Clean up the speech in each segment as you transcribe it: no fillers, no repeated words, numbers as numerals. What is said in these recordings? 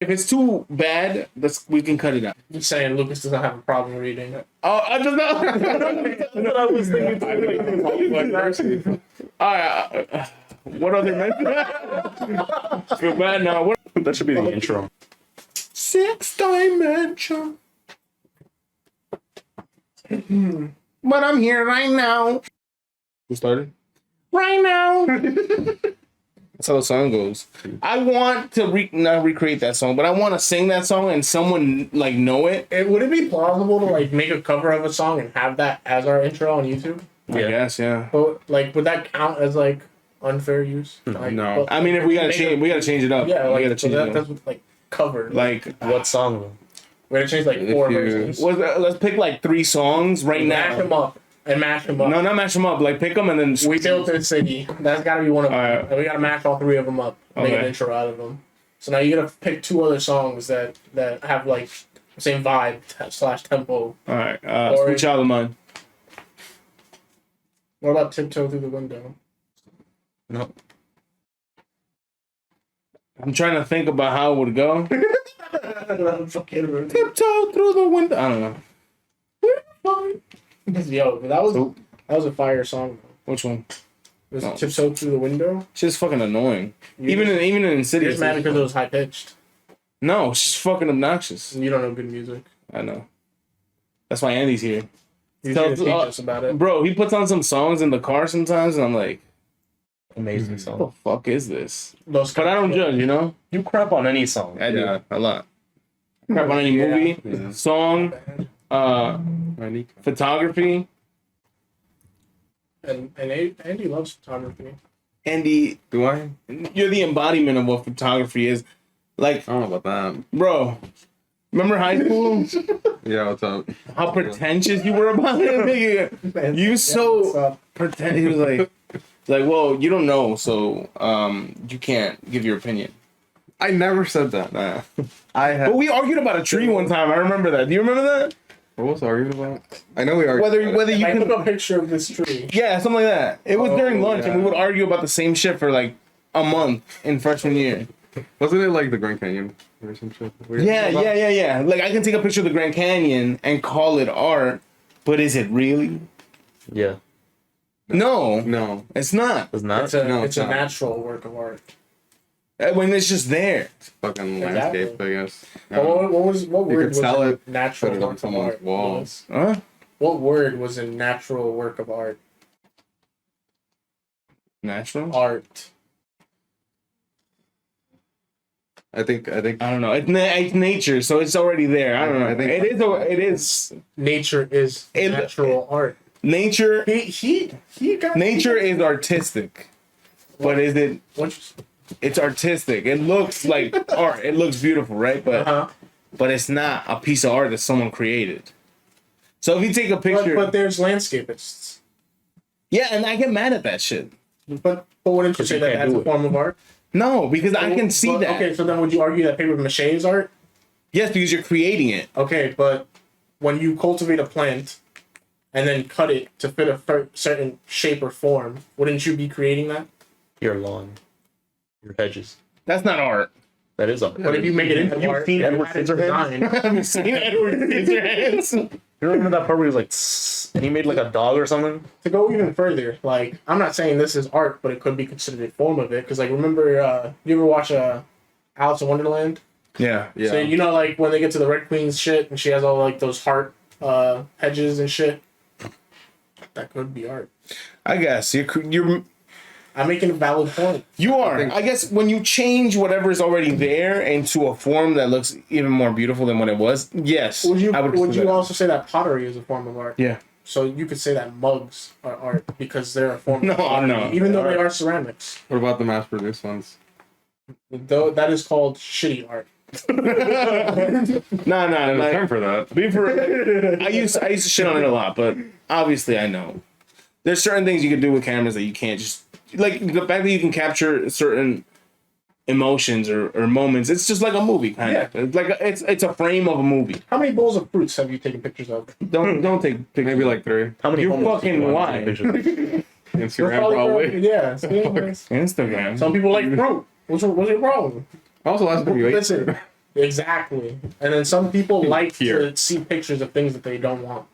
If it's too bad, we can cut it out. Just saying, Lucas doesn't have a problem reading it. Oh, I just know. That's what I was thinking. All right. What other mention? Feel bad now. What? That should be the intro. 6 dimension. But I'm here right now. Who started? Right now. That's how the song goes. I want to not recreate that song, but I want to sing that song and someone like know it. Would it be plausible to like make a cover of a song and have that as our intro on YouTube? I guess, yeah. But like, would that count as like unfair use? Like, No. I mean, if we gotta change, we gotta change it up. Yeah, we like gotta change so it up. that's like covered. Like What song? We're gonna change like 4 versions. let's pick like 3 songs right Mash now. them up and mash them up. No, not mash them up. Like pick them and then. We built this city. That's got to be one of them. Alright. And we got to mash all 3 of them up. Make an intro out of them. So now you got to pick 2 other songs that have like the same vibe / tempo. All right. Sweet Child of Mine. What about Tiptoe Through the Window? No. I'm trying to think about how it would go. Tiptoe through the window. I don't know. Yo, that was a fire song. Which one? Was it Tiptoe Through the Window? She's fucking annoying. Even in city. You're just mad because it was high pitched. No, she's fucking obnoxious. You don't know good music. I know. That's why Andy's here. He's here to teach us about it. Bro, he puts on some songs in the car sometimes, and I'm like, Amazing what song. the fuck is this? Those But I don't judge, you know? You crap on any song. I do. A lot. Crap on any movie, song, photography. And Andy loves photography. Andy, Do I? you're the embodiment of what photography is. Like, I don't know about that. bro, remember high school? Yeah, what's up? How pretentious you were about it? You so pretend. He was like, well, you don't know, so you can't give your opinion. I never said that. Nah. I have. But we argued about a tree one time. I remember that. Do you remember that? What was I arguing about? I know we argued. Whether you I can, took a picture of this tree. yeah, something like that. It was during lunch, yeah. and we would argue about the same shit for like a month in freshman year. Wasn't it like the Grand Canyon or some shit? Yeah. Like I can take a picture of the Grand Canyon and call it art, but is it really? Yeah. No, No. it's not. It's not. It's a No, it's a not. natural work of art. When it's just there. Fucking Exactly. landscape, I guess. But what You word could was sell in it, natural put it on work of someone's art? walls. Huh? What word was a natural work of art? Natural? Art. I think. I don't know. It's nature, so it's already there. I don't know. I think it is. Nature is natural art. Nature. He got Nature is artistic, but is it? What? It's artistic. It looks like art. It looks beautiful, right? But but it's not a piece of art that someone created. So if you take a picture, But there's landscapists. yeah, and I get mad at that shit. But wouldn't you say that that's a form of art? No, because I can see But, that. Okay, so then would you argue that paper mache is art? Yes, because you're creating it. Okay, but when you cultivate a plant and then cut it to fit a certain shape or form, wouldn't you be creating that? Your lawn. Your hedges. That's not art. That is art. But if you make it into You've art, seen you Edward had it Scissorhands? designed. Have you seen Edward Scissorhands? You remember that part where he was like, "Tss," and he made like a dog or something? To go even further, like I'm not saying this is art, but it could be considered a form of it. Because like remember, you ever watch Alice in Wonderland? Yeah. Yeah. So you know like when they get to the Red Queen's shit and she has all like those heart hedges and shit. That could be art. I guess you're I'm making a valid point. you are. I guess when you change whatever is already there into a form that looks even more beautiful than what it was, yes. Would you I would would consider you that. also say that pottery is a form of art? Yeah. So you could say that mugs are art because they're a form No, of pottery, no. even though they are ceramics. What about the mass-produced ones? Though that is called shitty art. There's a Like, term for that. be for, I used to shit on it a lot, but obviously I know there's certain things you can do with cameras that you can't just like the fact that you can capture certain emotions or moments. It's just like a movie, kind of. It's like it's a frame of a movie. How many bowls of fruits have you taken pictures of? Don't take pictures. Maybe like 3. How many You homeless fucking people why? want to take pictures? Instagram Probably probably. Yeah. Instagram. Some people like fruit. What's your problem? Also, last time you ate. Listen, Exactly. And then some people like Here. to see pictures of things that they don't want.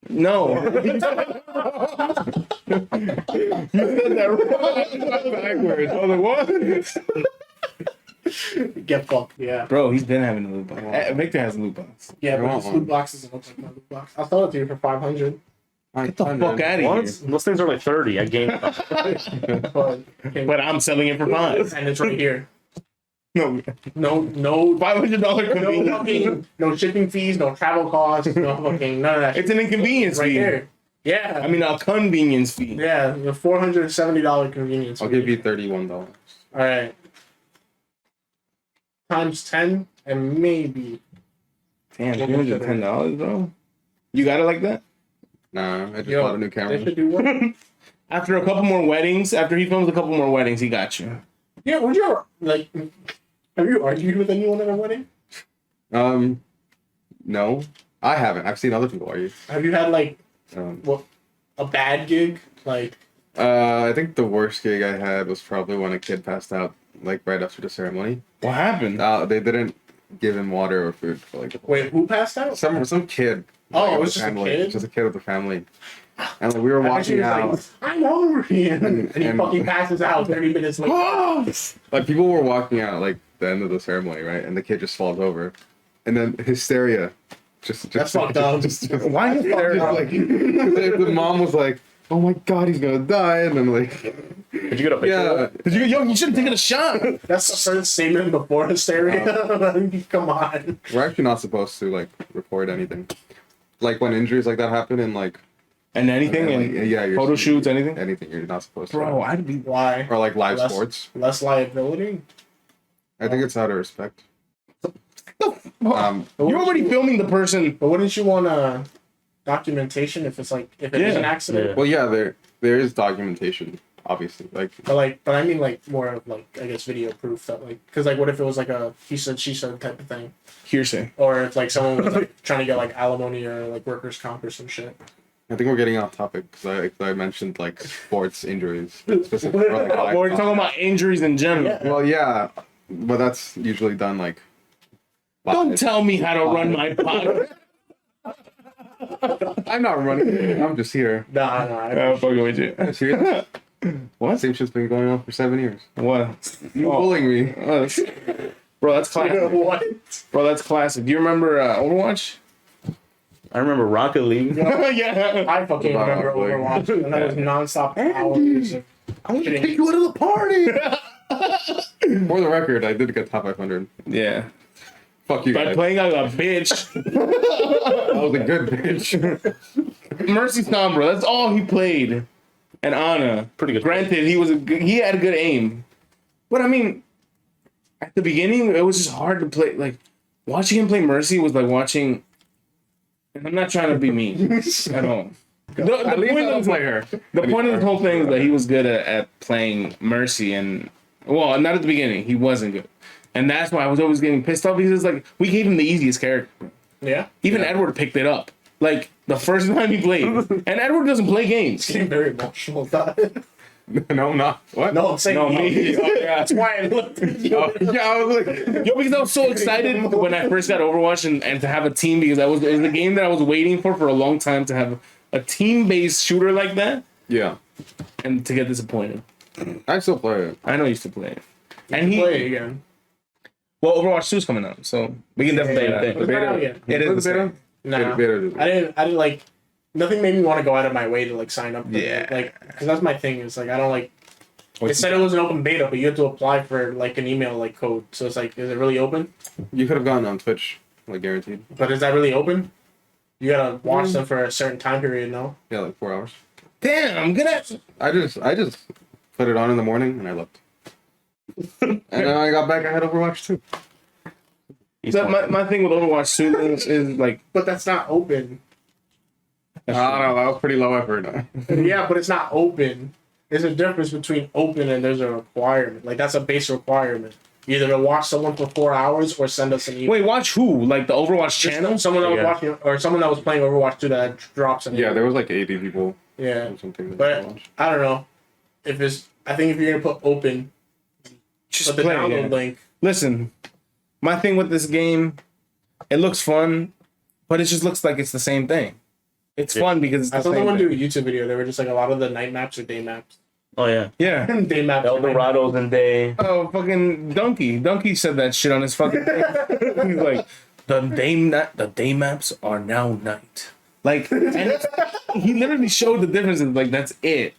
No. You said that wrong. Backwards. I was like, what? Get fucked, yeah. Bro, he's been having a loot box. Victor has a loot box. Yeah, but want this one. loot box doesn't look like my loot box. I'll sell it to you for 500. Get the fuck out of What? here. Those things are like 30 at game. But I'm selling it for $5. And it's right here. No, No $500 convenience. no shipping fees, no travel costs, no fucking none of that. It's an inconvenience right fee. there. Yeah. I mean, a convenience fee. Yeah, the $470 convenience I'll fee. give you $31. All right. Times 10 and maybe. Damn, $310, bro. You got it like that? Nah, I just Yo, bought a new They camera. should do one. After a couple more weddings, after he films a couple more weddings, he got you. Yeah, would you ever, like, have you argued with anyone at a wedding? No, I haven't. I've seen other people argue. Have you had, like, Um, a bad gig? Like, I think the worst gig I had was probably when a kid passed out, like right after the ceremony. What happened? They didn't give him water or food for like wait, who passed out? some kid. Oh, like, it of was the just a family. kid? Just a kid with the family. And like, we were I actually walking was out. like, I'm hungry. And he And- fucking passes out 30 minutes later. Like people were walking out like the end of the ceremony, right? And the kid just falls over, and then hysteria. That's fucked up. Why is there like the mom was like, "Oh my god, he's gonna die," and then like, Did you get a picture? yeah, Did you should have taken a shot. That's the first statement before hysteria. Come on. we're actually not supposed to like record anything. Like when injuries like that happen and like And anything, like, and yeah, you're photo shoots, anything. anything you're not supposed to. Bro, I'd be. Why? Or like live Less- sports. Less liability? I think it's out of respect. You're already filming the person. But wouldn't you want documentation if it's like, if it is an Yeah. accident? Yeah. Well, yeah, there is documentation, obviously. Like, But I mean like more of like, I guess, video proof that like, because like what if it was like a he said, she said type of thing? Hearsay. Or if like someone was like trying to get like alimony or like workers' comp or some shit. I think we're getting off topic because I mentioned like sports injuries. Specific, or, like, Well, we're talking about injuries in general. Yeah. Well, yeah, but that's usually done like. Don't tell me how to run my podcast. I'm not running. I'm just here. Nah, I'm fucking with you. Serious? What? Same shit's been going on for 7 years. What? You bullying me? Bro, that's classic. what? Bro, that's classic. Do you remember Overwatch? I remember Rocket League. Yeah. I fucking Wow, remember boy. Overwatch, and that was nonstop hours. Of I want to kidding. kick you out of the party. For the record, I did get top 500. Yeah. Fuck you By guys. playing like a bitch. I was a good bitch. Mercy Stomp, bro. That's all he played. And Ana. Pretty good. Granted, he had a good aim. But I mean, at the beginning, it was just hard to play. Like, watching him play Mercy was like watching. And I'm not trying to be mean at all. The At least I point don't of play her. the point of this whole thing is that he was good at playing Mercy, and well, not at the beginning. He wasn't good, and that's why I was always getting pissed off because it's like we gave him the easiest character. Yeah, Even Edward picked it up like the first time he played, and Edward doesn't play games. getting very emotional about it. No, not. What? No, I'm saying No, me. That's why I looked at you. Yeah, I was like, Yo, because I was so excited when I first got Overwatch and to have a team because it was a game that I was waiting for a long time to have a team-based shooter like that, yeah. and to get disappointed. I still play it. I know you used to play it, and Play it again. well, Overwatch 2 is coming out, so we can definitely play that. What's that out yet? It is the same. Nah, Beta. I didn't like. Nothing made me want to go out of my way to like sign up. For Yeah. it. Like, because that's my thing. Is like I don't like. It What's said it was an open beta, but you had to apply for like an email like code. So it's like, is it really open? You could have gone on Twitch, like guaranteed. But is that really open? You gotta watch them for a certain time period, no? Yeah, like 4 hours. Damn, I'm gonna. I just put it on in the morning and I left. And then I got back. I had Overwatch too. So my thing with Overwatch 2 is like, But that's not open. I don't know. That was pretty low effort. Yeah, but it's not open. There's a difference between open and there's a requirement. Like that's a base requirement. Either to watch someone for 4 hours or send us an email. wait, watch who? Like the Overwatch Just channel? someone that was Yeah. watching, or someone that was playing Overwatch 2 that drops an Yeah, email. there was like 80 people Yeah, or something. That but watched. I don't know if it's. I think if you're gonna put open, Just put the play download it. link. Listen, my thing with this game, it looks fun, but it just looks like it's the same thing. It's fun because it's the I saw same someone do thing. a YouTube video. They were just like a lot of the night maps or day maps. Oh yeah. Yeah. Day maps. El Dorado's and Day. Oh, fucking Donkey. Donkey said that shit on his fucking thing. He's like, the day maps are now night. Like, and he literally showed the differences. Like, that's it.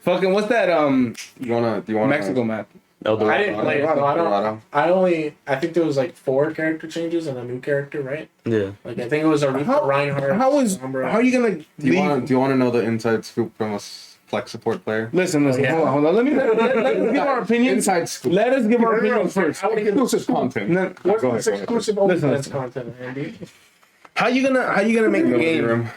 Fucking, what's that, Do you wanna Mexico map? El I Dorado. didn't play it, so I think there was like 4 character changes and a new character, right? Yeah. Like I think it was Aretha How- Reinhardt. How are you gonna Do you leave? want to know the inside scoop from a Flex support player? Listen, Oh, yeah. hold on. Let us give our opinions. Inside scoop. Let us give our No, no, no, opinions first. I wanna get Exclusive content. No, What's Go this ahead, go ahead. exclusive OnlyFans content, Andy? how you gonna make the Go to your game room.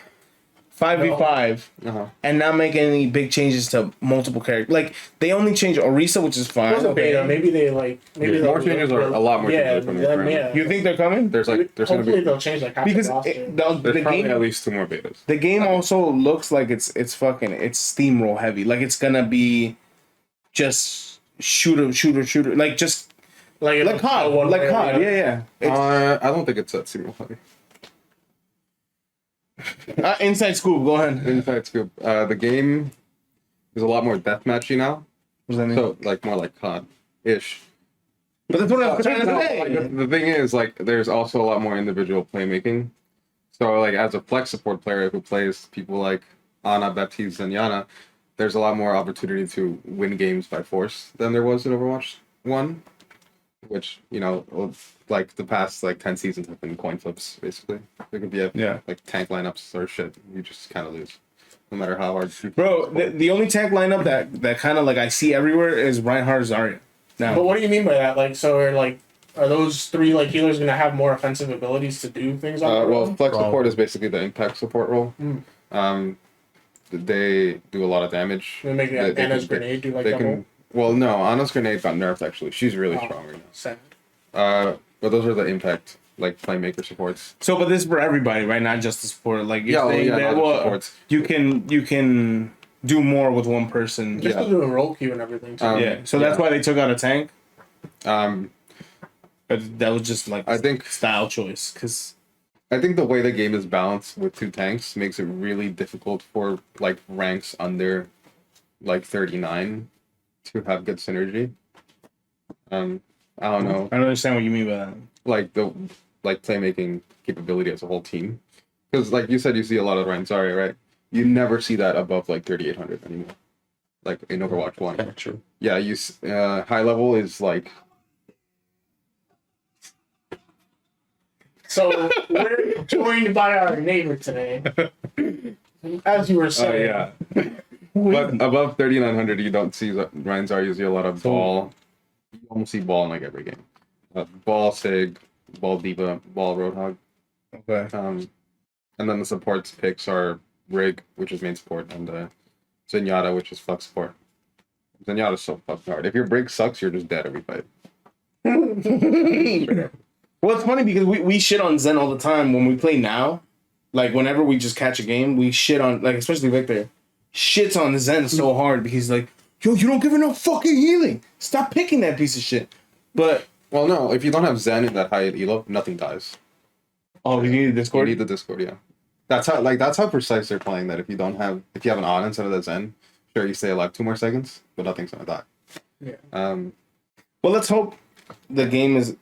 5v5 Uh-huh. and not make any big changes to multiple characters? Like, they only changed Orisa, which is It fine. was a beta. Maybe they More changes are a lot more Yeah, changes are coming. yeah. You think they're coming? There's gonna Hopefully be they'll change like half Because the roster. the there's probably game at least 2 more betas. the game also looks like it's steamroll heavy. Like, it's gonna be just shooter, like just like COD, like COD. Yeah. I don't think it's that single heavy. Inside scoop. Go ahead. Inside scoop. The game is a lot more deathmatchy now. What does that mean? So like more like COD-ish. But that's what I'm trying to No, say. like, the thing is, like, there's also a lot more individual playmaking. So, like, as a flex support player who plays people like Ana, Baptiste, and Yana, there's a lot more opportunity to win games by force than there was in Overwatch 1. Which, you know, like, the past, like, 10 seasons have been coin flips, basically. There could be, like, tank lineups or shit. You just kind of lose. No matter how hard you Bro, the only tank lineup that kind of, like, I see everywhere is Reinhardt Zarya. Now, But what do you mean by that? Like, so are those 3 like healers gonna have more offensive abilities to do things on their well, own? flex support is basically the impact support role. Mm. They do a lot of damage. They make They Anna's can- grenade do like They double? can. Well, no, Ana's grenade got nerfed actually. She's really Oh. strong right Sad. now. But those are the impact like playmaker supports. so, but this is for everybody, right? Not just the support. Like, you're Yeah, saying not that, just well, supports. you can do more with one person. They're still doing roll queue and everything too. Yeah, so that's why they took out a tank. Um, But that was just like I think style choice, because the way the game is balanced with 2 tanks makes it really difficult for like ranks under like 39 to have good synergy. I don't know. I don't understand what you mean by that. Like the playmaking capability as a whole team, because like you said, you see a lot of Ryan Zarya, right? You never see that above like 3,800 anymore, like in Overwatch 1. Yeah, true. Yeah, high level is like So we're joined by our neighbor today. As you were saying. but above 3,900 you don't see Ryan Zarya. You see a lot of ball. You almost see ball in like every game. Ball Sig, ball Diva, ball Roadhog. Okay. And then the supports picks are Rig, which is main support, and Zenyatta, which is flex support. Zenyatta's so fucking hard. If your break sucks, you're just dead every fight. Well, it's funny because we shit on Zen all the time when we play now. Like, whenever we just catch a game, we shit on, like, especially Victor, shits on Zen so hard because he's like, yo, you don't give her no fucking healing. Stop picking that piece of shit. But, Well, no, if you don't have Zen in that high elo, nothing dies. oh, you need a Discord? You need the Discord, yeah. That's how precise they're playing that if you have an on instead of the Zen, sure you stay alive 2 more seconds, but nothing's gonna die. Yeah. Well, let's hope the game is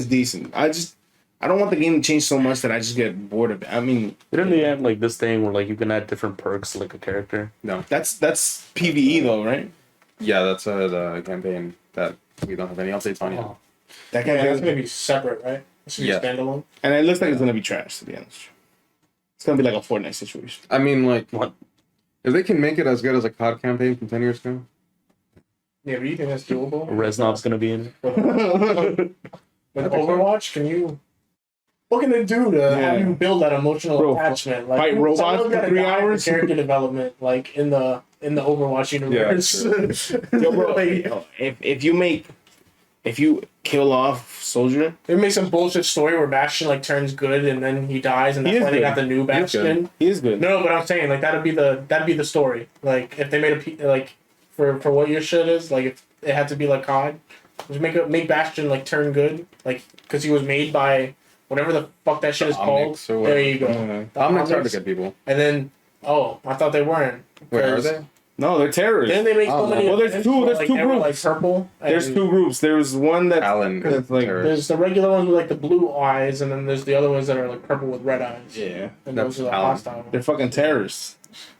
decent. I don't want the game to change so much that I just get bored of it. I mean, Didn't they have like this thing where like you can add different perks to like a character? No. that's PvE though, right? Yeah, that's the campaign that we don't have any updates on yet. Oh. That Yeah, can't that's gonna be separate, right? It's gonna be standalone. and it looks like it's gonna be trash, to be honest. It's gonna be like a Fortnite situation. I mean, like, What? if they can make it as good as a COD campaign from 10 years ago, Yeah, but you think that's doable? Reznob's gonna be in it. With Overwatch, what can it do to have you build that emotional Bro, attachment? Like, fight robots someone's for gotta 3 die for hours? character development, like in the Overwatch universe. Yo, bro, Like, if you kill off Soldier, they make some bullshit story where Bastion like turns good and then he dies, and He that's is why they good. got the new He is good. Bastion. he is good. No, but I'm saying like that'd be the story. Like if they made like for what your shit is, like if it had to be like COD, Just make Bastion like turn good, like because he was made by whatever the fuck that shit is called. Omnics or There whatever. you go. The Omnics are Omnics. to get people. And then I thought they weren't. Wait, are 'Cause they? No, they're terrorists. Didn't they make so Oh, many? well, there's events two- where, there's like, two they were, like groups. purple. There's and two groups. There's one that's Alan. that's like terrorist. There's the regular ones with like the blue eyes, and then there's the other ones that are like purple with red eyes. yeah, And That's those are the Alan. hostile ones. they're fucking terrorists.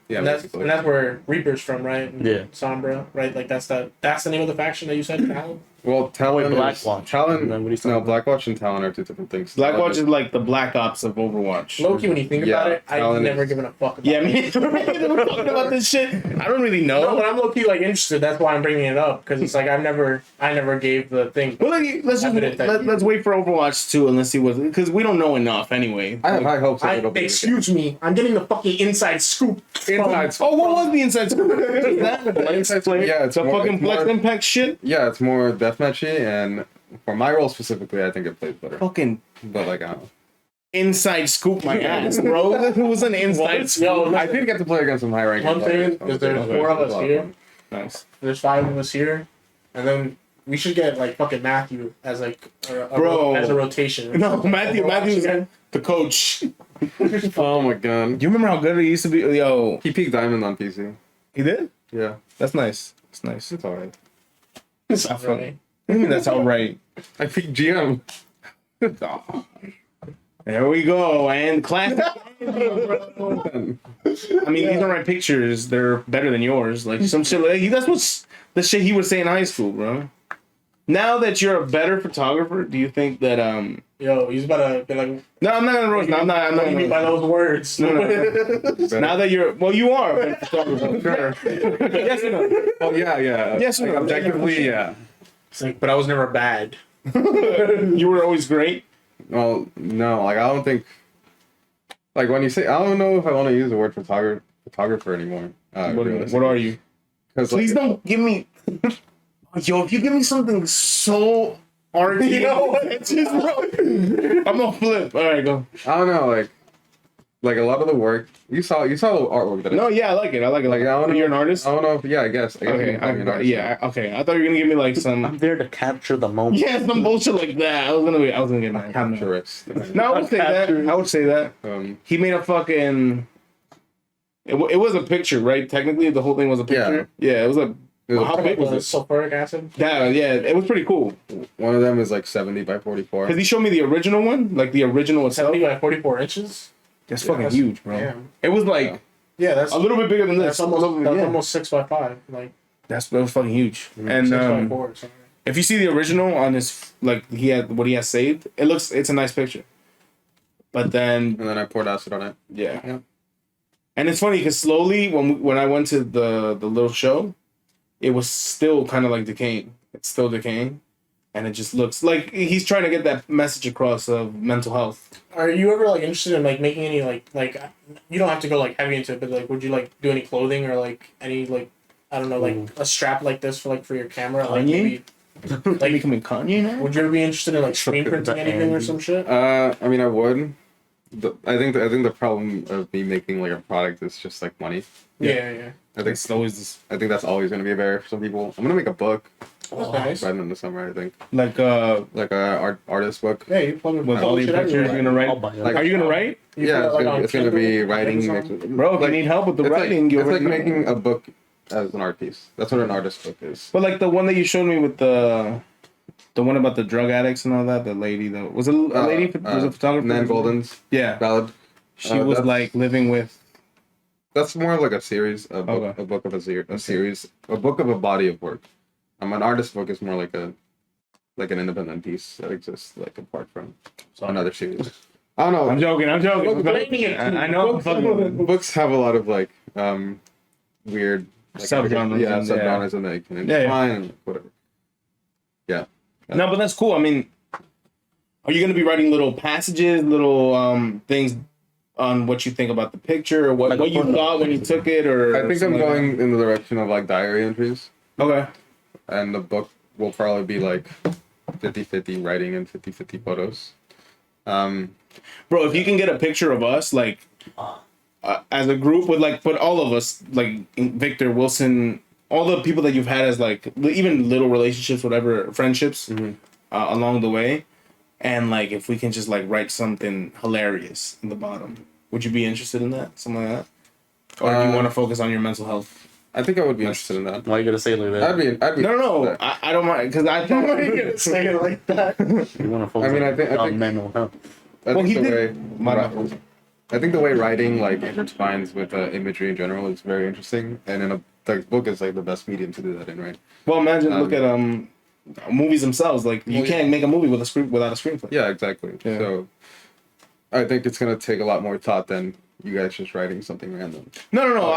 Yeah, and basically. that's where Reaper's from, right? And Yeah. Sombra, right? Like that's the name of the faction that you said, Alan? Well, Talon Wait, is... Blackwatch. Talon... Then what are you No, talking Blackwatch and Talon are two different things. Blackwatch is like the Black Ops of Overwatch. Loki, when you think Yeah, about it, I've Talon never is- given a fuck about Yeah, it. I mean, we're talking about this shit. I don't really No, know. but I'm low key like interested. That's why I'm bringing it up because it's like I never gave the thing. Well, let's just let's wait for Overwatch 2 and let's see what, because we don't know enough anyway. I have high hopes that it'll be... Excuse me, I'm getting the fucking inside scoop. Inside Oh, what was the inside scoop? Is that Yeah, it's the more, fucking it's Flex more, Impact shit? yeah, it's more deathmatchy, and for my role specifically, I think it plays better. Fucking But like, I don't know. inside scoop my ass, bro. Who was an inside scoop? Yo, I did get to play against some high ranking one thing is there's Okay. 4 of us here. Nice. There's 5 of us here, and then we should get like fucking Matthew as like Bro. as a rotation. No, Matthew's again. the coach. Oh my god. Do you remember how good he used to be? Yo, He peaked Diamond on PC. he did? Yeah, That's nice. That's nice. it's alright. That's funny. What do you mean that's all right? I peaked GM. Oh. There we go. And classic. I mean, these are my pictures. They're better than yours. Like some shit. Like, that's what's the shit he would say in high school, bro. Now that you're a better photographer, do you think that Yo, he's about to be like, No, I'm not gonna roast. No, I'm not. I'm what not do you mean by gonna. those words? No, no. Now that you're, well, you are a better photographer. Sure. Yes or no? Oh yeah, yeah. Yes, like, no. objectively, yeah. It's like, but I was never bad. You were always great. Well, no, like I don't think. Like when you say, I don't know if I want to use the word photographer anymore. What are you? Because Please don't give me. Yo, if you give me something so arty, you know what? It's just, I'm gonna flip. All right, go. I don't know, like a lot of the work you saw the artwork that No, yeah, I like it. I like it. Like, I don't know. You're an artist. I don't know if I guess Okay, you can call me an artist. yeah, okay. I thought you were gonna give me like some. I'm there to capture the moment. Yeah, some bullshit like that. I was gonna get mad. Capturist. No, I would say that. I would say that. He made a fucking. It was a picture, right? Technically, the whole thing was a picture. Yeah, it was a. It was How big was it? Sulfuric acid. Yeah, it was pretty cool. one of them is like 70 by 44. Because he showed me the original one, like the original itself. 70 by 44 inches. That's Yeah, fucking that's- huge, bro. Damn. It was like Yeah, that's a little bit bigger than this. that's Yeah. almost 6 by 5. Like That was fucking huge. 6 And by 4. Sorry. if you see the original on his, like he has saved, it's a nice picture. But then And then I poured acid on it. yeah. Yeah. And it's funny because slowly when I went to the little show, it was still kind of like decaying. It's still decaying, and it just looks like he's trying to get that message across of mental health. Are you ever like interested in like making any like you don't have to go like heavy into it, but like would you like do any clothing or like any like I don't know like a strap like this for your camera? Like Kanye? maybe Like becoming Kanye now. would you ever be interested in like screen printing anything or some shit? I mean, I would. I think the problem of me making like a product is just like money. Yeah. I think It's always this, I think that's always gonna be a barrier for some people. I'm gonna make a book That's nice. by the end of the summer. I think like like a artist book. Yeah, you plug with all your pictures. You're gonna I'll write. buy it. Like- Are you gonna write, Yeah, it's gonna be writing. bro? If you need help with the It's writing, like, you it's like already know. making a book as an art piece. That's what an artist book is. But like the one that you showed me with the one about the drug addicts and all that. The lady that was a lady was a photographer. Nan Golden's Yeah, ballad. she was that's- like living with. That's more like a series, a book, Okay. a book of a series, a book of a body of work. An artist book is more like an independent piece that exists like apart from another series. I don't know. I'm joking. I'm joking. Blaming it too. I know. I'm fucking with it. Books have a lot of like weird Subgenres Yeah, and- subgenres and they can Yeah, yeah. intertwine and whatever. Yeah. No, but that's cool. I mean, are you gonna be writing little passages, little things on what you think about the picture or what, Like what a you portrait. thought when you took it, or I think I'm something like going in the direction of like diary entries, that? Okay. and the book will probably be like 50-50 writing and 50-50 photos. Bro, if you can get a picture of us, like, as a group with, like, put all of us, like, Victor, Wilson, all the people that you've had as like even little relationships, whatever friendships along the way, and like if we can just like write something hilarious in the bottom, would you be interested in that? Something like that, or do you want to focus on your mental health? I think I would be interested in that. Why you gotta say it like that? I'd be. No, I don't mind because I thought Why are you gonna say it like that? You want to focus I think on mental health. I Well, think he the did. way, I think the way writing like intertwines with imagery in general is very interesting, and in the book is like the best medium to do that in, right? Well, imagine look at movies themselves. Like you can't make a movie with a script without a screenplay. Yeah, exactly. Yeah. So I think it's gonna take a lot more thought than you guys just writing something random. No.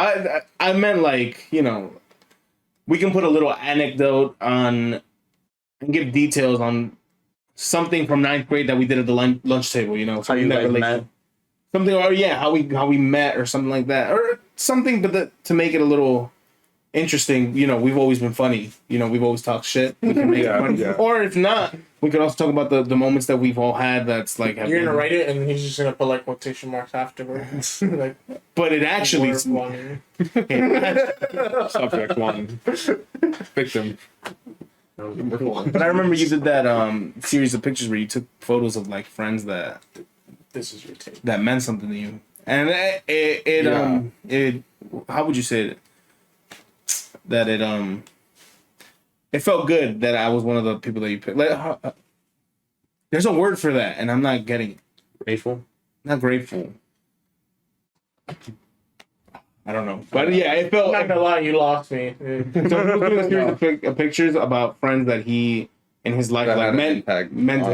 I meant like we can put a little anecdote on and give details on something from ninth grade that we did at the lunch table. How you guys met? Something, or how we met, or something like that, or something, but to make it a little interesting. We've always been funny. We've always talked shit. We can make it funny. Yeah. Or if not, we could also talk about the moments that we've all had. That's like You're gonna write it, and he's just gonna put like quotation marks afterwards. Like, but it actually. word one. Subject one, victim. But I remember you did that series of pictures where you took photos of like friends that This is your take. that meant something to you, and it how would you say it? That it felt good that I was one of the people that you picked. Like, there's a word for that, and I'm not getting it. Grateful. Not grateful. I don't know, but yeah, it felt. I'm not gonna lie, you lost me. So he was doing a series of pictures about friends that he in his life That like had an impact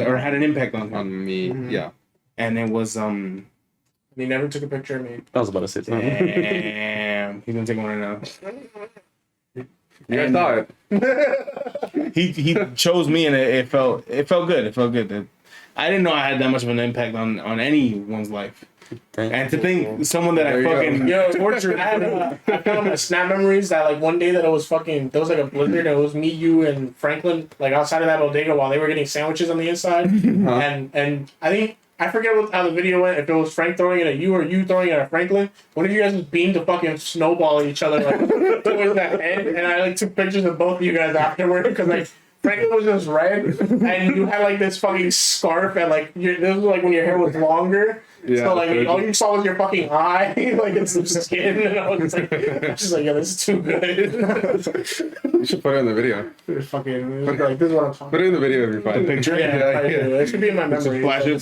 or had an impact on him, on me. Yeah. and it was He never took a picture of me. I was about to say something. damn, he's gonna take one right now. You guys saw it. He chose me, and it felt good. It felt good. I didn't know I had that much of an impact on anyone's life. And to think someone that I There you fucking Yo, tortured. I found my snap memories that like one day that it was there was like a blizzard. And it was me, you, and Franklin like outside of that bodega while they were getting sandwiches on the inside. And I forget how the video went. If it was Frank throwing it at you or you throwing it at Franklin, one of you guys just beamed a fucking snowball at each other like towards that head. And I like took pictures of both of you guys afterward because like Franklin was just red and you had like this fucking scarf and like this was like when your hair was longer. Yeah, So like all you saw was your fucking eye, like and some skin, and I was just like, yeah, this is too good. You should put it in the video. Fucking like this is what I'm talking. Put it in the video if you find it. Picture? Yeah, it should be in my memory. flash it.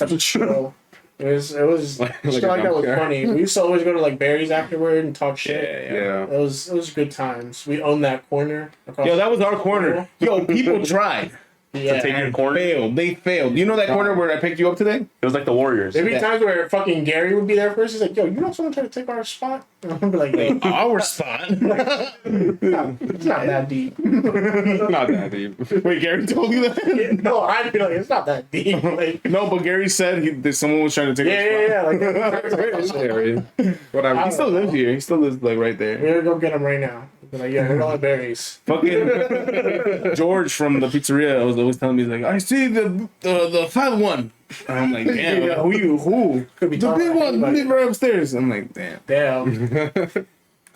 It was Like shit a like that was jump scare. funny. We used to always go to like Barry's afterward and talk shit. Yeah. It was good times. We owned that corner. Yo, that was our corner. Yo, people tried. Yeah. Take your And corner. failed. They failed. You know that corner where I picked you up today? It was like the Warriors. There'd be times where fucking Gary would be there first. He's like, "Yo, you know someone tried to take our spot?" And I'm be like, "Hey, Our spot. it's not that deep." Not that deep. Wait, Gary told you that? No, I'd be like, "It's not that deep." Like, No, but Gary said that someone was trying to take yeah, our spot. yeah, yeah. Like, Scary. Whatever. He still lives here. He still lives like right there. we're gonna go get him right now. Be like, yeah, we're going to Barry's. Fucking George from the pizzeria was always telling me, he's like, I see the fat one. And I'm like, damn, Yeah. who? Could be The talking big about one, anybody. live right upstairs. I'm like, damn. Damn,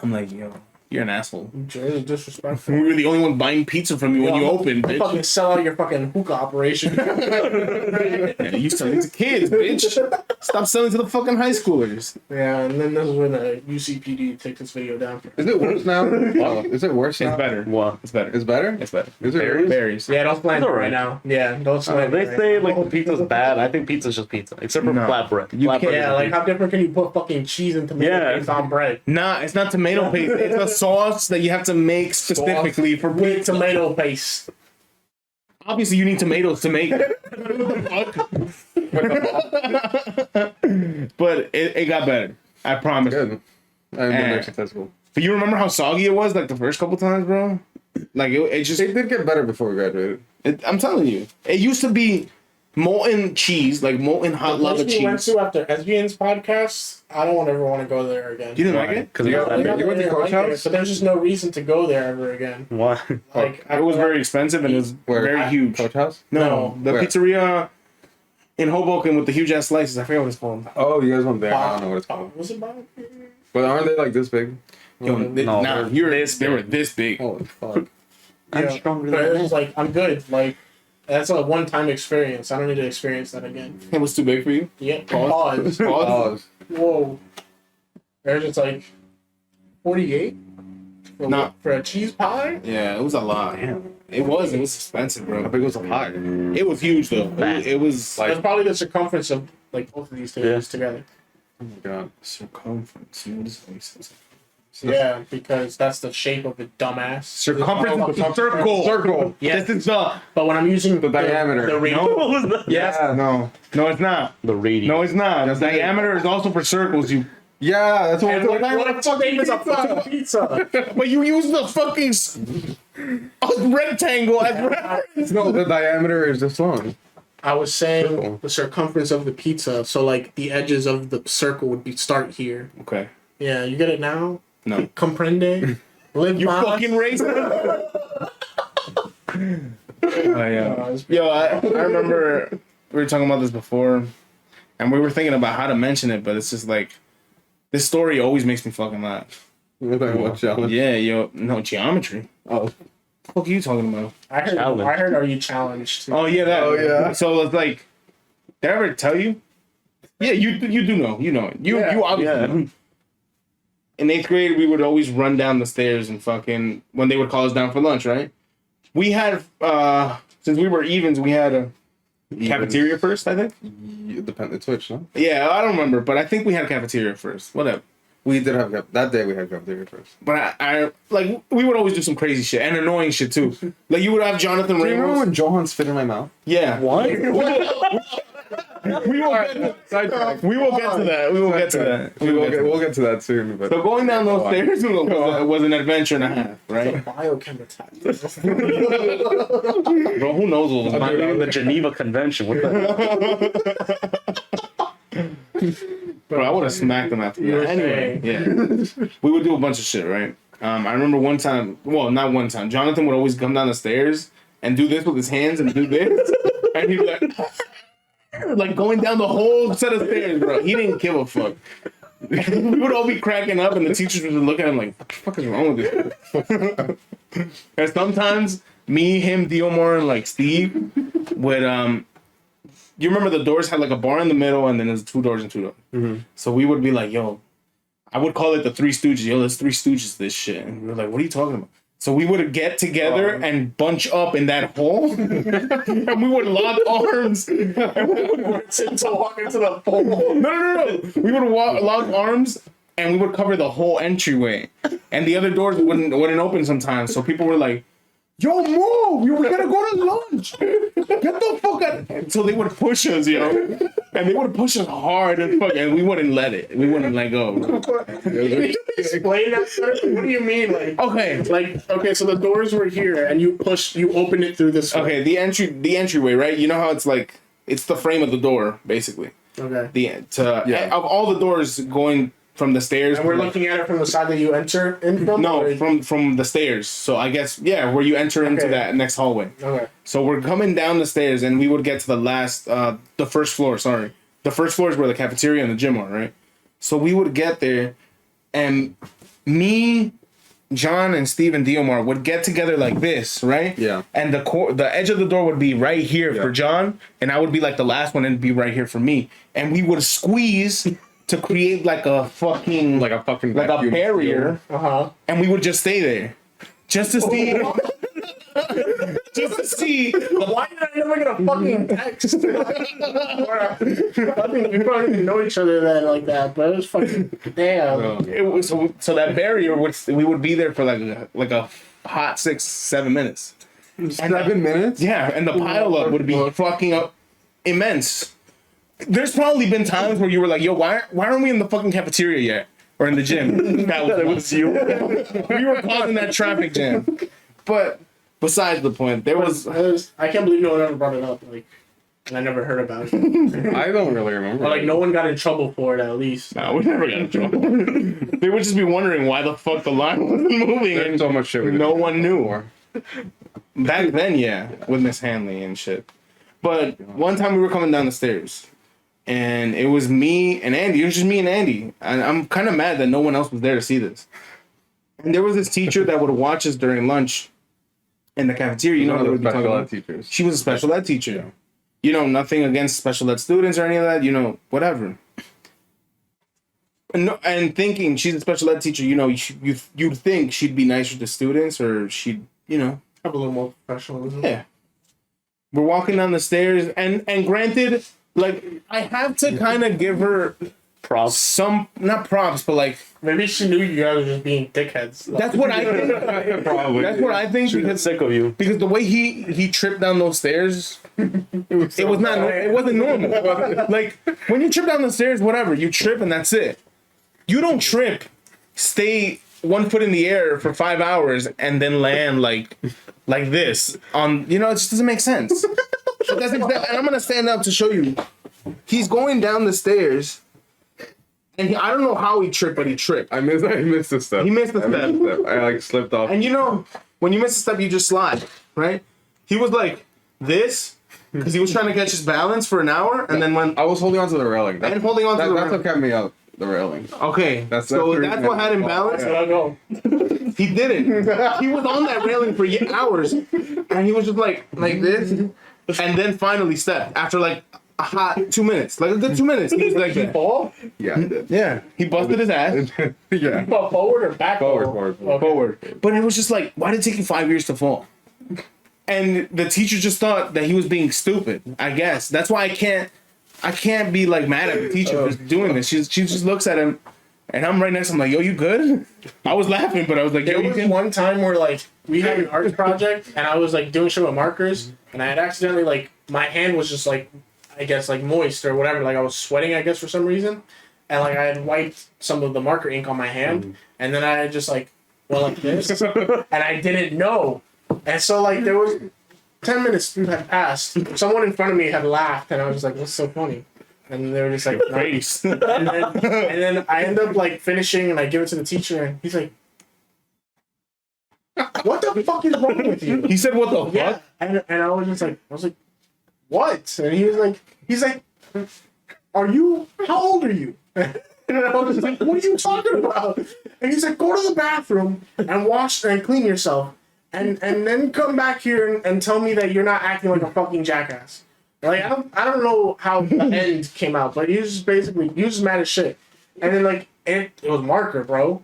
I'm like, yo, you're an asshole. George is disrespectful. We were the only one buying pizza from you when you opened, Fucking bitch. sell out your fucking hookah operation. Yeah, you selling to kids, bitch. Stop selling to the fucking high schoolers. Yeah, and then this is when the UCPD takes this video down. Is it worse now? Oh, is it worse now? It's better. What? It's better. It's better? It's better. Is it Berries? Berries. Yeah, don't slam It's it alright. right now. Yeah, don't slam They it. right say now. like the pizza's bad. I think pizza's just pizza, except for No. flatbread. You Flatbread can't- is Yeah, a like pizza. how different can you put fucking cheese and tomato Yeah. paste on bread? Nah, it's not tomato paste. It's a sauce that you have to make specifically for With pizza. tomato paste. Obviously, you need tomatoes to make it. But it got better. I promise. Good. I haven't been there successful. But you remember how soggy it was like the first couple times, bro? Like it just. It did get better before we graduated. I'm telling you, it used to be molten cheese, like molten hot The lava place we went cheese. to after SVN's podcast, I don't ever want to go there again. You didn't like it? Because You it was got- that you bad. went to Coach House? But there's just no reason to go there ever again. Why? Like It was very expensive and it was Where? very huge. Coach House? No, the Where? pizzeria in Hoboken with the huge ass slices. I forget what it's called. Oh, you guys went there. I don't know what it's called. Was it Bob? But aren't they like this big? Yo, No, nah, they're you're this they were big. this big. Holy fuck. I'm Yeah. stronger But than it's that. like I'm good. Like that's a one-time experience. I don't need to experience that again. It was too big for you. Yeah. Pause. Pause. Whoa. There's just like 48 for, Nah. for a cheese pie. Yeah, it was a lot. Damn. It was expensive, How bro. big was the pie? It was huge though. It was Like- That's probably the circumference of like both of these tables together. Oh my god. circumference. What does that make sense? Yeah, because that's the shape of the dumbass. Circumference is a circle. Circle. Yeah, This is the but when I'm using The diameter. the radius, What was that? yes, no, it's not. The radius. No, it's not. Yes, The it is. diameter is also for circles. You, Yeah, that's what and we're talking what about. name is a fucking pizza? but you use the fucking rectangle as reference. No, the diameter is this long. I was saying Circle. the circumference of the pizza, so like the edges of the circle would be start here. Okay. Yeah, you get it now. No. Comprende? Live You by? fucking racist. Yeah. Yo, I remember we were talking about this before, and we were thinking about how to mention it, but it's just like this story always makes me fucking laugh. We're talking about challenge. Yeah, yo, no geometry. Oh. What the fuck are you talking about? I heard. Challenge. I heard. Are you challenged? Oh yeah, that. Oh, yeah. So it's like, did I ever tell you? Yeah, you do know. You know it. You obviously Yeah. know. In 8th grade, we would always run down the stairs and fucking when they would call us down for lunch, right? We had since we were evens, we had a cafeteria first, I think. It depends. It's which, no? Yeah, I don't remember, but I think we had a cafeteria first. Whatever. We did have that day. We had cafeteria first. But I like we would always do some crazy shit and annoying shit too. Like you would have Jonathan Do you remember Ramos. when Johan spit in my mouth? Yeah. What? We will get to that. We will get to that. We will get to that. We'll get to that soon. But So going down those stairs was an adventure and a half, right? Biochem attack. Bro, who knows what was On going on? the Geneva Convention. What the Bro, I would have smacked them after that. Anyway, yeah. We would do a bunch of shit, right? I remember one time, well, not one time, Jonathan would always come down the stairs and do this with his hands and do this. And he'd be like going down the whole set of stairs, bro. He didn't give a fuck. We would all be cracking up and the teachers would look at him like, what the fuck is wrong with this? And sometimes me, him, Diomar, and like Steve would, you remember the doors had like a bar in the middle and then there's 2 doors and 2 doors. Mm-hmm. So we would be like, yo, I would call it the Three Stooges. Yo, there's Three Stooges, this shit. And we were like, what are you talking about? So we would get together and bunch up in that hole, and we would lock arms. And we would To walk into the pool. no. We would lock arms, and we would cover the whole entryway, and the other doors wouldn't open sometimes. So people were like, "Yo, move! We gotta go to lunch. Get the fuck out!" And so they would push us, yo, and they would push us hard and fuck, and we wouldn't let it. We wouldn't let go. Explain that. Sir? What do you mean, like? Okay, Okay, so the doors were here, and you open it through this. okay. The entryway, right? You know how it's like it's the frame of the door, basically. Okay. Of all the doors going from the stairs. And we're like, looking at it from the side that you enter in from. no or- from the stairs. So I guess where you enter into Okay. that next hallway. Okay. So we're coming down the stairs, and we would get to the first floor. Sorry, the first floor is where the cafeteria and the gym are, right? So we would get there, and me, John, and Steve and Diomar would get together like this, right? Yeah. And the edge of the door would be right here for John, and I would be like the last one, and it'd be right here for me. And we would squeeze to create like a fucking vacuum barrier, and we would just stay there, just to see. Just to see. Why did I never get a fucking text? I think we probably didn't know each other then like that, but it was fucking damn. It was so that barrier we would be there for like a hot 6-7 minutes. 7 minutes? Yeah, and the pile up would be fucking up immense. There's probably been times where you were like, "Yo, why aren't we in the fucking cafeteria yet or in the gym?" That was you. We were causing that traffic jam. But besides the point, there was. I can't believe no one ever brought it up. Like, and I never heard about it. I don't really remember. Or like, no one got in trouble for it at least. No, we never got in trouble. They would just be wondering why the fuck the line wasn't moving, There's and so much shit we no did. one knew. Back then, yeah, with Miss Hanley and shit. But one time we were coming down the stairs, and it was me and Andy. It was just me and Andy. And I'm kind of mad that no one else was there to see this. And there was this teacher that would watch us during lunch in the cafeteria. You know, they would be talking special ed about. teachers. She was a special ed teacher. You know, nothing against special ed students or any of that. You know, whatever. And thinking she's a special ed teacher, you know, you'd think she'd be nicer to students, or she'd, you know, Have a little more professionalism. yeah. We're walking down the stairs, and granted, like, I have to kind of give her Props. not props, but like, Maybe she knew you guys were just being dickheads. that's what I think. Probably. That's what I think, She was because sick of you. the way he tripped down those stairs, it wasn't normal. Like, when you trip down the stairs, whatever, you trip and that's it. You don't trip, stay 1 foot in the air for 5 hours and then land like this on, you know, it just doesn't make sense. But that's and I'm gonna stand up to show you. He's going down the stairs, and I don't know how he tripped, but he tripped. I missed a step. He missed a step. I like slipped off. And you know, when you miss a step, you just slide, right? He was like this because he was trying to catch his balance for an hour, and then when I was holding on to the railing. and holding on to the That's railing. what kept me out the railing. Okay, That's so the that's reason what had him I- balanced. I don't know. He didn't. He was on that railing for hours, and he was just like this, and then finally stepped after like a hot 2 minutes, like a good 2 minutes. He was like that. Fall? Yeah, I did. Yeah, he busted his ass Yeah. Fall forward or back? Forward. Okay. forward, but it was just like, why did it take you 5 years to fall? And the teacher just thought that he was being stupid. I guess that's why I can't be like mad at the teacher for doing this. She just looks at him, and I'm right next to him like, yo, you good? I was laughing, but I was like, yo, There you was can. one time where like we had an art project and I was like doing shit with markers and I had accidentally like my hand was just like I guess like moist or whatever, like I was sweating I guess for some reason. And like I had wiped some of the marker ink on my hand and then I had just like went like this and I didn't know. And so like there was 10 minutes had passed. Someone in front of me had laughed and I was just like, what's so funny? And they were just like, Face. and then I end up like finishing and I give it to the teacher and he's like, what the fuck is wrong with you? He said, what the Yeah. fuck? And I was just like, what? And he's like, how old are you? And I was just like, what are you talking about? And he's like, go to the bathroom and wash and clean yourself. And then come back here and tell me that you're not acting like a fucking jackass. Like, I don't know how the end came out, but he was just mad as shit. And then, like, it was marker, bro.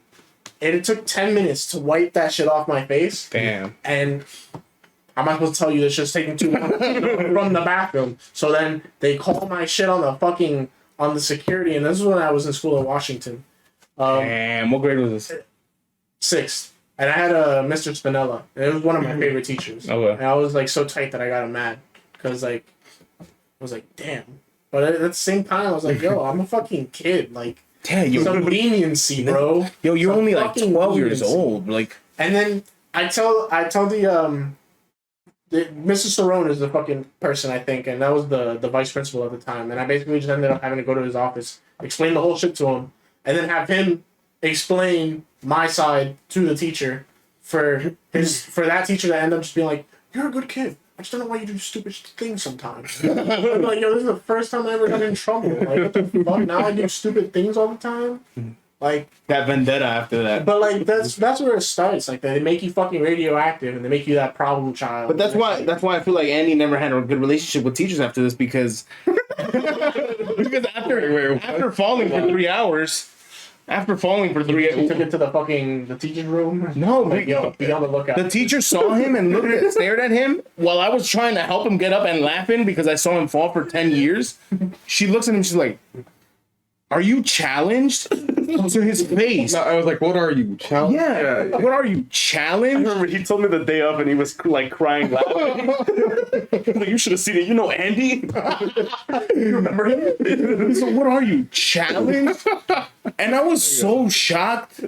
And it took 10 minutes to wipe that shit off my face. Damn. And I'm not supposed to tell you this shit's taking too long from the bathroom. So then they call my shit on the security. And this is when I was in school in Washington. Damn. What grade was this? 6th. And I had a Mr. Spinella. And it was one of my favorite teachers. Okay. And I was, like, so tight that I got him mad. Because, like, I was like, damn. But at the same time, I was like, yo, I'm a fucking kid. Like, Damn, some leniency, bro. yo, you're Some only like fucking 12 years leniency. old. Like, And then I tell the Mrs. Cerrone is the fucking person, I think, and that was the vice principal at the time. And I basically just ended up having to go to his office, explain the whole shit to him, and then have him explain my side to the teacher for that teacher to end up just being like, you're a good kid. I just don't know why you do stupid things sometimes. I'm like, yo, this is the first time I ever got in trouble. Like, what the fuck? Now I do stupid things all the time? Like, that vendetta after that. but like that's where it starts. Like they make you fucking radioactive and they make you that problem child. But that's why I feel like Andy never had a good relationship with teachers after this because after falling for 3 hours, he took it to the teacher's room. No, Like, yo, be on the lookout. the teacher saw him and stared at him while I was trying to help him get up and laughing because I saw him fall for 10 years. She looks at him, she's like, are you challenged? To his face. No, I was like, what are you? Challenge? Yeah. What are you, I challenged? remember he told me the day of and he was like crying laughing. Like, you should have seen it. You know Andy? You remember him? He said, what are you, challenged? And I was so shocked.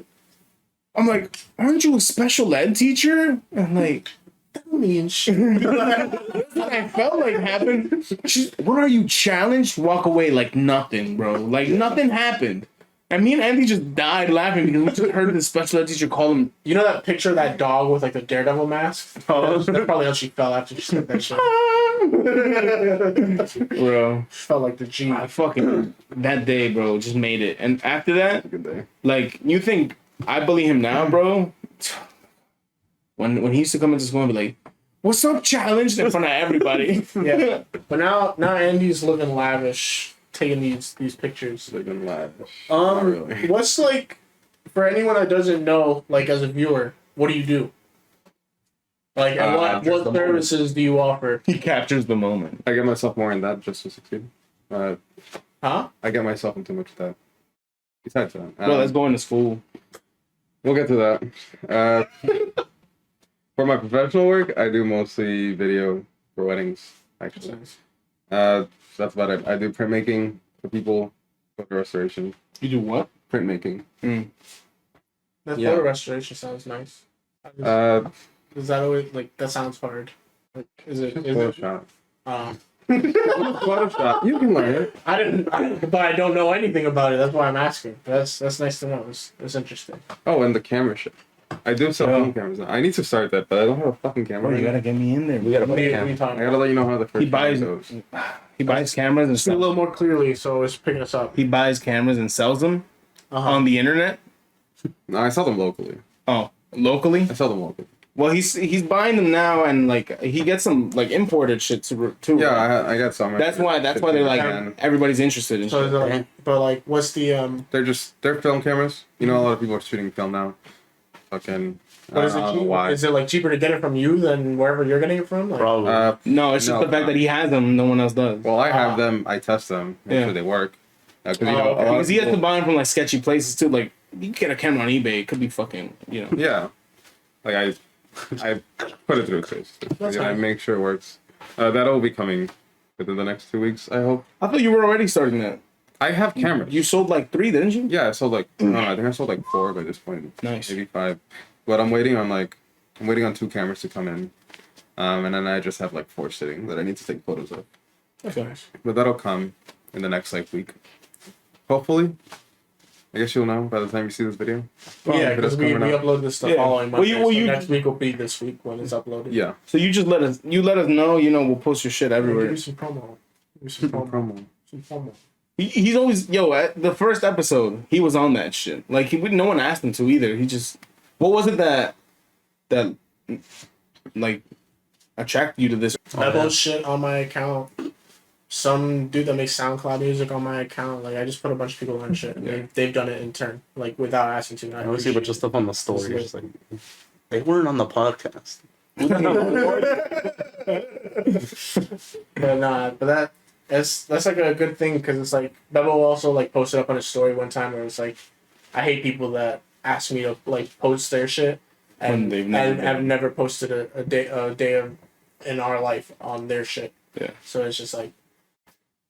I'm like, aren't you a special ed teacher? I'm like, Tell me and shit. that's what I felt like happened. What are you, challenged? Walk away like nothing, bro. Like nothing happened. And me and Andy just died laughing because we just heard the special ed teacher call him. You know that picture of that dog with like the Daredevil mask? Oh, that's probably how she fell after she said that shit. Bro, Felt like the G. I fucking that day, bro, just made it. And after that, Good day. like you think I believe him now, bro. When he used to come into school and be like, "What's up, challenge?" in front of everybody. Yeah. But now Andy's living lavish, taking these pictures. Living lavish. Not really. What's like for anyone that doesn't know, like as a viewer, what do you do? Like, and what services do you offer? He captures the moment. I get myself more in that just to succeed. Huh? I get myself into much of that. Besides that, Bro, let's go into school. we'll get to that. For my professional work, I do mostly video for weddings. Actually, that's about it. I do printmaking for people, photo restoration, You do what? printmaking. That Yeah. photo restoration sounds nice. Is that always like that sounds hard? Like, is it? Photoshop. Uh, Photoshop. You can learn it. but I don't know anything about it. That's why I'm asking. That's nice to know. It's interesting. Oh, and the camera shit. I do sell film cameras now. I need to start that, but I don't have a fucking camera. Bro, you gotta get me in there. We gotta What put are a you camera. talking I gotta about? let you know how the first He buys- camera goes. He buys cameras and Speak a stuff. little more clearly, so it's picking us up. He buys cameras and sells them on the internet. No, I sell them locally. Oh, locally. I sell them locally. Well, he's buying them now, and like he gets some like imported shit too. Yeah, right? I got some. That's why they're like everybody's interested in So shit. is it like, but like, what's the They're film cameras. You know, a lot of people are shooting film now. Fucking. What is I it? don't know why. Is it like cheaper to get it from you than wherever you're getting it from? Like, Probably. No, it's just No, the fact that he has them, no one else does. Well, I have them. I test them. Make Yeah. sure they work. Because Oh, you know, okay. a lot of Because he has to people- buy them from like sketchy places too. Like you can get a camera on eBay, it could be fucking, you know. Yeah. Like I put it through its paces. That's I nice. make sure it works. That'll be coming within the next 2 weeks. I hope. I thought you were already starting that. I have cameras. You sold like 3, didn't you? Yeah, I sold like no, I think I sold like 4 by this point. Nice. Maybe 5. But I'm waiting on 2 cameras to come in. And then I just have like 4 sitting that I need to take photos of. that's nice. But that'll come in the next like week. Hopefully. I guess you'll know by the time you see this video. Yeah, if it because is we coming out. upload this stuff Yeah. following Well, Monday. you- well, so you- next week will be this week when it's uploaded. Yeah. So you just let us know, you know, we'll post your shit Give everywhere. you some promo. Give you some promo. Some promo. He's always at the first episode, he was on that shit. Like no one asked him to either. He just what was it that like attracted you to this? I post shit on my account. Some dude that makes SoundCloud music on my account. Like I just put a bunch of people on shit. And they've done it in turn, like without asking to. I always see a bunch of it. stuff on the story. It's like, they weren't on the podcast. But that's like a good thing because it's like Bebo also like posted up on his story one time where it's like, I hate people that ask me to like post their shit and When they've never and done have it. never posted a day of in our life on their shit. Yeah. So it's just like,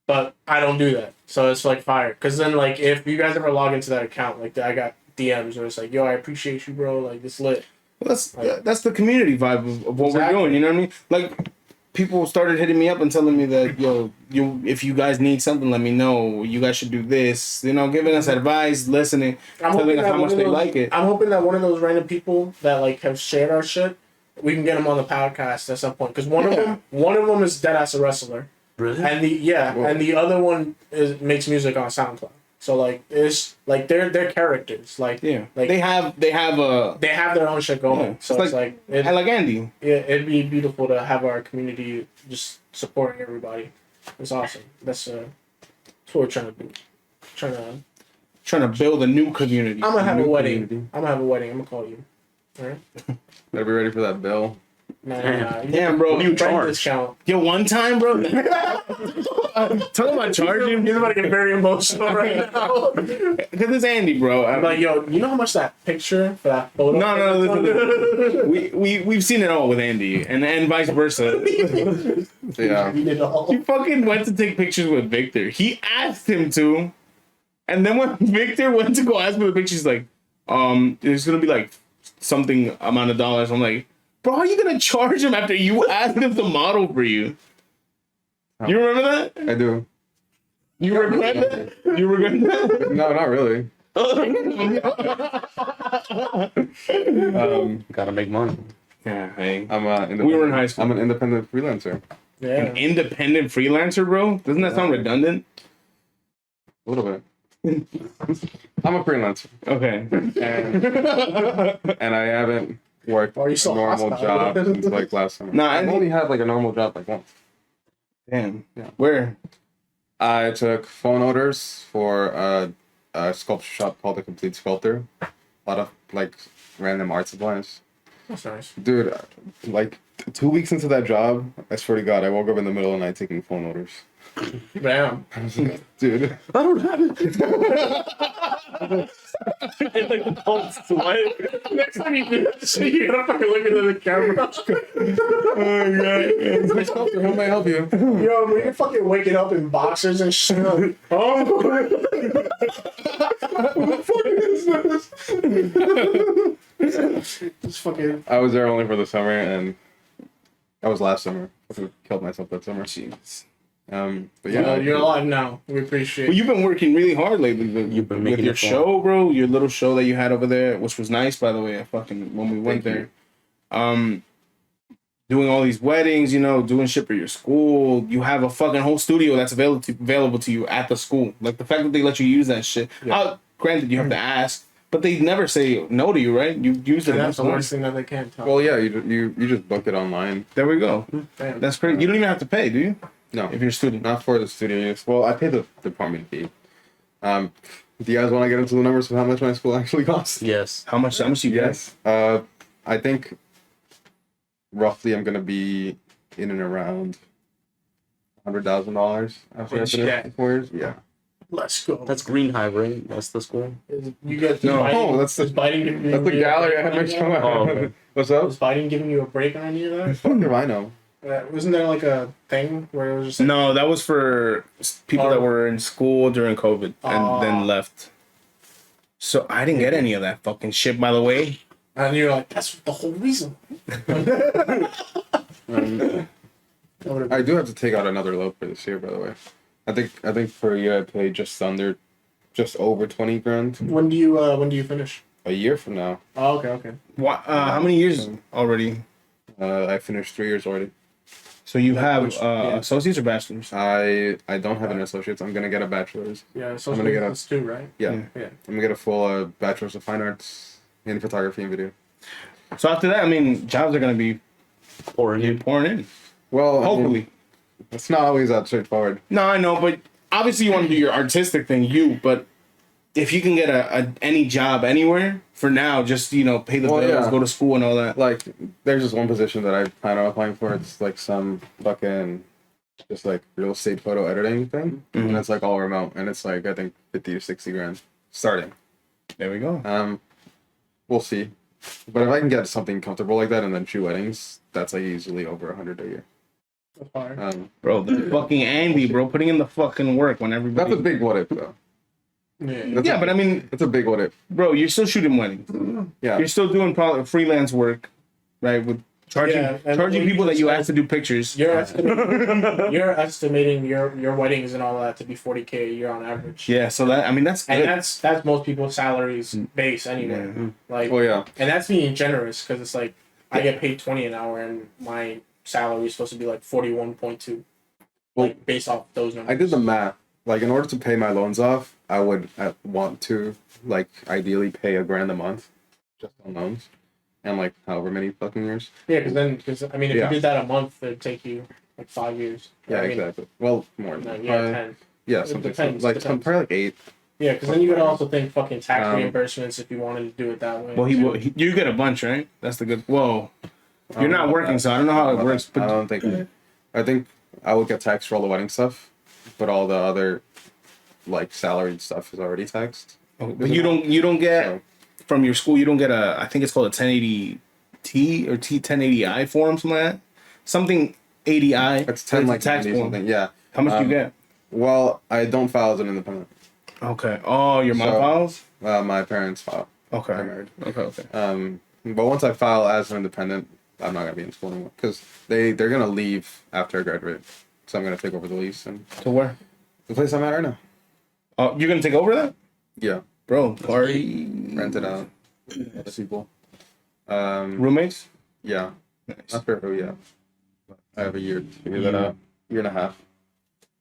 but I don't do that. So it's like fire. Because then like if you guys ever log into that account, like I got DMs where it's like, yo, I appreciate you, bro. Like it's lit. Well, that's the community vibe of what Exactly. we're doing. You know what I mean? Like people started hitting me up and telling me that if you guys need something, let me know. You guys should do this. You know, giving us advice, listening, telling us how much they like it. I'm hoping that one of those random people that like have shared our shit, we can get them on the podcast at some point. Because one of them is dead ass a wrestler, Really? and the other one makes music on SoundCloud. So like it's like they're characters. Like Yeah, like they have a they have their own shit going. Yeah. So it's like I like Andy. it'd be beautiful to have our community just supporting everybody. It's awesome. That's what we're trying to do. Trying to build a new community. I'm gonna have a New wedding. community. I'm gonna call you. All right. Better be ready for that bill. Nah. Damn, bro. What do you Friend charge? discount. Yo, one time, bro. Talk about charging. He's about to get very emotional right now. Because it's Andy, bro. I'm like, yo, you know how much that picture for that photo? No, listen. We've seen it all with Andy, and vice versa. Yeah. We did all. He fucking went to take pictures with Victor. He asked him to, and then when Victor went to go ask for the picture, he's like, there's gonna be like something amount of dollars. I'm like, bro, how are you gonna charge him after you asked him to model for you? You remember that? I do. You regret that? You regret that? No, not really. Gotta make money. Yeah, hey. We were in high school. I'm an independent freelancer. Yeah. An independent freelancer, bro? Doesn't that sound redundant? A little bit. I'm a freelancer, Okay. and I haven't worked Why are you a so normal hostile? job since like last summer. No, I've only had like a normal job like once. Damn. Yeah. Where? I took phone orders for a sculpture shop called The Complete Sculptor. A lot of like random art supplies. That's nice. Dude, like 2 weeks into that job, I swear to God, I woke up in the middle of the night taking phone orders. Damn. I was like, dude, I don't have it. It's like the whole sweat. Next time you do that shit, you're gonna fucking look into the camera. My sculptor, how may I help you? Yo, when you're fucking waking up in boxers and shit. Oh, what the fuck is this? Just fucking. I was there only for the summer, and that was last summer. I killed myself that summer. Jeez. But yeah, Well, you're alive now. We appreciate. Well, you've been working really hard lately You've been with making your it fun. show, bro. Your little show that you had over there, which was nice, by the way. I fucking when we went Thank there, doing all these weddings, you know, doing shit for your school. You have a fucking whole studio that's available to you at the school. Like the fact that they let you use that shit. Granted, you have to ask, but they never say no to you, right? You use it. And that's the worst thing that they can't tell. Well, yeah, you just book it online. There we go. Damn. That's crazy. You don't even have to pay, do you? No, If you're a student. not for the studio use. Well, I pay the department fee. Do you guys want to get into the numbers of how much my school actually costs? Yes. How much you get? I think roughly I'm gonna be in and around $100,000 after I Holy finish shit. the 4 years. Yeah. Let's go. That's Green Hive, right? That's the school. You get No. Biden, that's the- is Biden giving you That's the gallery I had my show at. Oh, okay. What's up? Is Biden giving you a break on any of that? Fuck if I know. Wasn't there like a thing where it was just like, No, that was for people that were in school during COVID and then left. So I didn't get any of that fucking shit, by the way. and you're like, that's the whole reason. I do have to take out another load for this year, by the way. I think for a year I paid just over 20 grand. When do you finish? A year from now, Oh, okay. How many years already? I finished 3 years already. So you have yeah. associates or bachelors? I don't have an associate's. I'm gonna get a bachelor's. Yeah, so I'm gonna get a- that's two, right? Yeah, Yeah. Yeah. I'm gonna get a full bachelor's of fine arts in photography and video. So after that, I mean, jobs are gonna be Pouring. pouring in. Well, Hopefully. it's not always that straightforward. No, I know, but obviously you want to do your artistic thing, but if you can get any job anywhere for now, just pay the Well, bills, yeah. go to school and all that. Like, there's just one position that I plan on applying for. It's like some fucking just like real estate photo editing thing, Mhm. and it's like all remote, and it's like I think 50 to 60 grand starting. There we go. We'll see. But if I can get something comfortable like that and then shoot weddings, that's like easily over 100 a year. That's fine. Bro, the fucking Andy, bro, putting in the fucking work when everybody. That's a big what if though. Yeah. Yeah, but I mean, It's a big what if. bro, you're still shooting weddings. Yeah. You're still doing probably freelance work, right? With charging Yeah, and charging what people you that you said- ask to do pictures. You're estimating your weddings and all that to be 40K a year on average. Yeah, so that's And good. that's most people's salaries base anyway. Yeah. Like, Oh yeah. and that's being generous because it's like I get paid 20 an hour and my salary is supposed to be like 41.2. Well, Like based off those numbers. I did the math. Like in order to pay my loans off, I would want to like ideally pay $1,000 a month just on loans, and like however many fucking years. Yeah, because I mean, if Yeah. you did that a month, it'd take you like 5 years. Yeah, I mean, exactly. Well, more. No, Than yeah, that. 10. Yeah, It something depends, like depends. probably like 8. Yeah, because then you could also think fucking tax Um, reimbursements if you wanted to do it that way. Well, you get a bunch, right? That's the good. Whoa, you're not working, so I don't know how it works. I But don't think. I think I would get taxed for all the wedding stuff, but all the other like salaried stuff is already taxed. but you don't get So, from your school. You don't get I think it's called a 1080T or 1080I form, something like that. Something 80I. it's 10 a like tax 90 form. something. Yeah. How much do you get? Well, I don't file as an independent. Okay. Oh, your mom So- files. My parents file. Okay. They're married. Okay. But once I file as an independent, I'm not gonna be in school anymore because they're gonna leave after I graduate. So I'm gonna take over the lease and To where? the place I'm at right now. Oh, you're gonna take over that, Yeah, bro? Party. rent it out. Other people. Roommates. Yeah, Nice. not sure who yet. But I have a year to figure that out. Year and a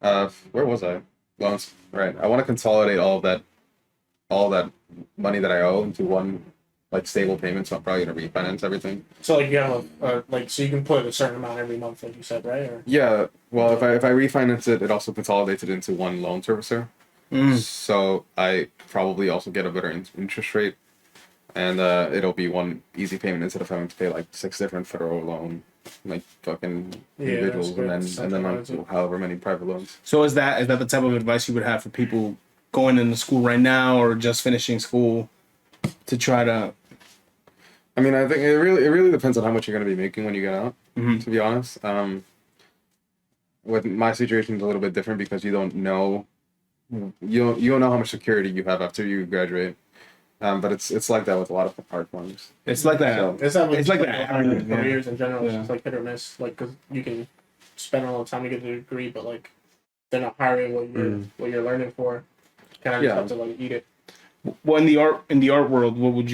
half. Where was I? Loans. Right. I want to consolidate all of that all that money that I owe into one like stable payment. So I'm probably gonna refinance everything. So like you have so you can put a certain amount every month, like you said, right? Or Yeah. Well, if I refinance it, it also consolidates it into one loan servicer. So I probably also get a better interest rate, and it'll be one easy payment instead of having to pay like 6 different federal loan, like fucking individuals, that's good. and then like however many private loans. So is that the type of advice you would have for people going into school right now or just finishing school to try to? I mean, I think it really depends on how much you're going to be making when you get out. To be honest, with my situation, it's a little bit different because you don't know how much security you have after you graduate. But it's like that with a lot of art forms. It's like that. So, it's like that. Yeah. Careers in general, it's Yeah. just like hit or miss. Like, cause you can spend all the time to get the degree, but like they're not hiring what you're learning for. Kind of just have to like eat it. Well, in the art world, what would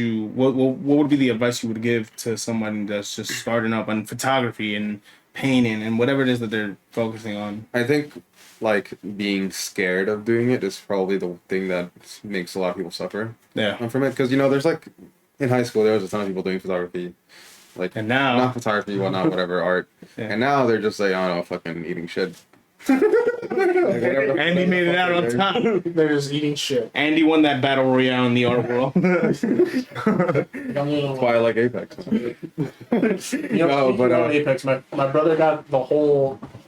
be the advice you would give to someone that's just starting up on photography and painting and whatever it is that they're focusing on? I think like being scared of doing it is probably the thing that makes a lot of people suffer. Yeah. From it, because there's like in high school there was a ton of people doing photography, like And now, not photography, whatever art, Yeah. and now they're just like I don't know, fucking eating shit. Andy made it out on top. They're just eating shit. Andy won that battle royale in the art world. That's why I like Apex. Apex. My brother got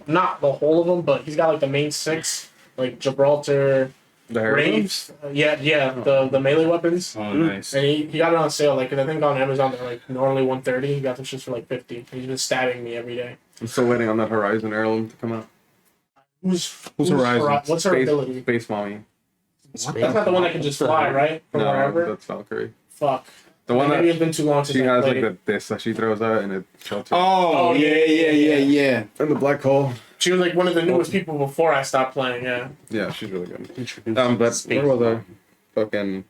not the whole of them, but he's got like the main 6, like Gibraltar, The Graves. The melee weapons. Oh, nice. And he got it on sale, like, 'cause I think on Amazon they're like normally $130. He got them shits for like $50. He's been stabbing me every day. I'm still waiting on that Horizon heirloom to come out. Who's Horizon? What's her ability? Space Mommy. That's not the one that can just fly, right? From No, wherever. that's Valkyrie. Fuck. The one Maybe that it's been too long since she I has played like it. this that she throws out and it shelters. Oh, yeah. And the black hole. She was like one of the newest people before I stopped playing. Yeah. Yeah, she's really good. But where was I? Fucking.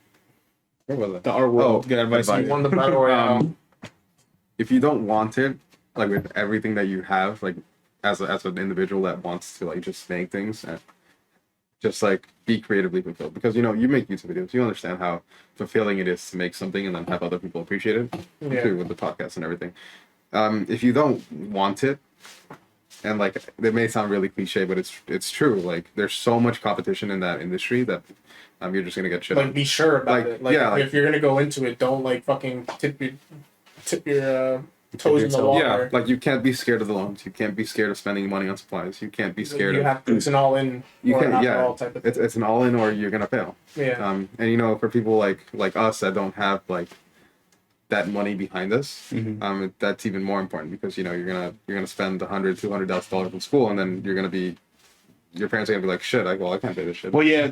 Where was I? The art world. Good advice. advice. Won the battle royale. If you don't want it, like with everything that you have, like as an individual that wants to like just make things and just like be creatively fulfilled, because you make YouTube videos, you understand how fulfilling it is to make something and then have other people appreciate it too, with the podcast and everything. If you don't want it, and like it may sound really cliche, but it's true. Like there's so much competition in that industry that you're just gonna get shit. Like be sure about it. Like yeah, if you're gonna go into it, don't like fucking tip your toes in the water. Yeah, like you can't be scared of the loans. You can't be scared of spending money on supplies. You can't be scared of. It's an all in. You can, all type of thing. it's an all in or you're gonna fail. Yeah. And for people like us that don't have like that money behind us, that's even more important because you're gonna spend $100,000-$200,000 in school and then your parents are gonna be like, shit, I can't pay this shit. Well, yeah.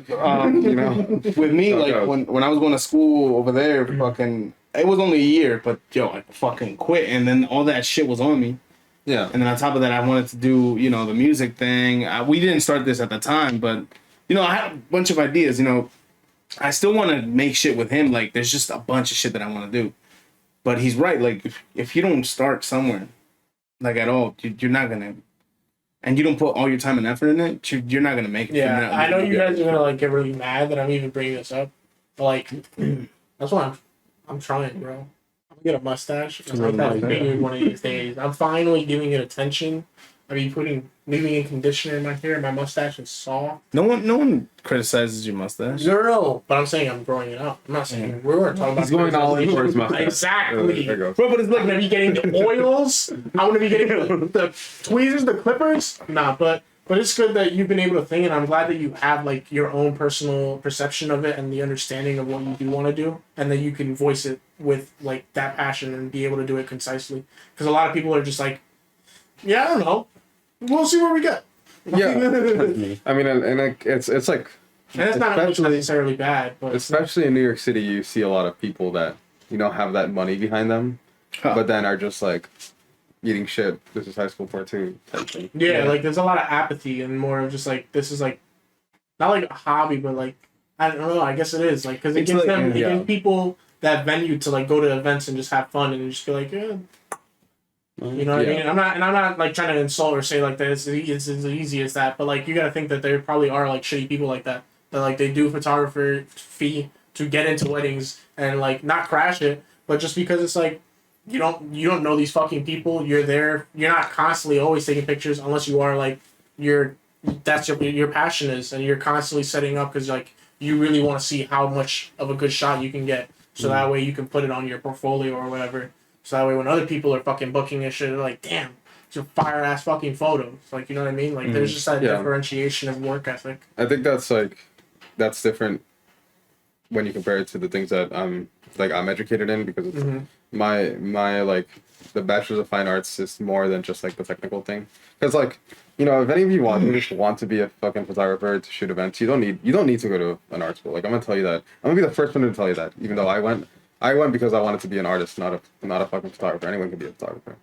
With me, like when I was going to school over there, fucking, it was only a year, but I fucking quit, and then all that shit was on me. Yeah. And then on top of that, I wanted to do, the music thing. We didn't start this at the time, but I had a bunch of ideas. I still want to make shit with him. Like, there's just a bunch of shit that I want to do. But he's right. Like, if you don't start somewhere, like at all, you're not gonna. And you don't put all your time and effort in it, you're not gonna make it. Yeah, I know you guys are gonna like get really mad that I'm even bringing this up, but like, that's why I'm trying, bro. I'm gonna get a mustache. I'm gonna have that beard one of these days. I'm finally giving it attention. I mean, leaving in conditioner in my hair. My mustache is soft. No one criticizes your mustache. No, but I'm saying I'm growing it out. I'm not saying we weren't talking about. He's going all in for his mustache. Exactly. There you go. Bro, but it's like I'm gonna be getting the oils. I'm gonna be getting the tweezers, the clippers. Nah, but it's good that you've been able to think, and I'm glad that you have like your own personal perception of it and the understanding of what you do want to do, and that you can voice it with like that passion and be able to do it concisely. Because a lot of people are just like, yeah, I don't know. We'll see where we get. Yeah. I mean, and it's like. And it's not necessarily bad, but especially in New York City, you see a lot of people that have that money behind them, but then are just like eating shit. This is high school part 2 type thing. Yeah, like there's a lot of apathy and more of just like this is like not like a hobby, but like I don't know. I guess it is like because it gives it gives people that venue to like go to events and just have fun and just be like, yeah. You know what I mean? I'm not like trying to insult or say like that it's as easy as that, but like you gotta think that there probably are like shitty people like that like they do photography to get into weddings and like not crash it, but just because it's like you don't know these fucking people. You're there. You're not constantly always taking pictures unless you are like that's your passion is, and you're constantly setting up because like you really want to see how much of a good shot you can get, so that way you can put it on your portfolio or whatever. So that way when other people are fucking booking and shit, they're like, damn, it's a fire ass fucking photos. Like, you know what I mean? Like there's just that differentiation of work ethic. I think that's different when you compare it to the things that I'm educated in, because it's my like the bachelor's of fine arts is more than just like the technical thing. Because like, you know, if any of you just want to be a fucking photographer to shoot events, you don't need to go to an art school. Like, I'm gonna tell you that. I'm gonna be the first one to tell you that. Even though I went because I wanted to be an artist, not a fucking photographer. Anyone can be a photographer.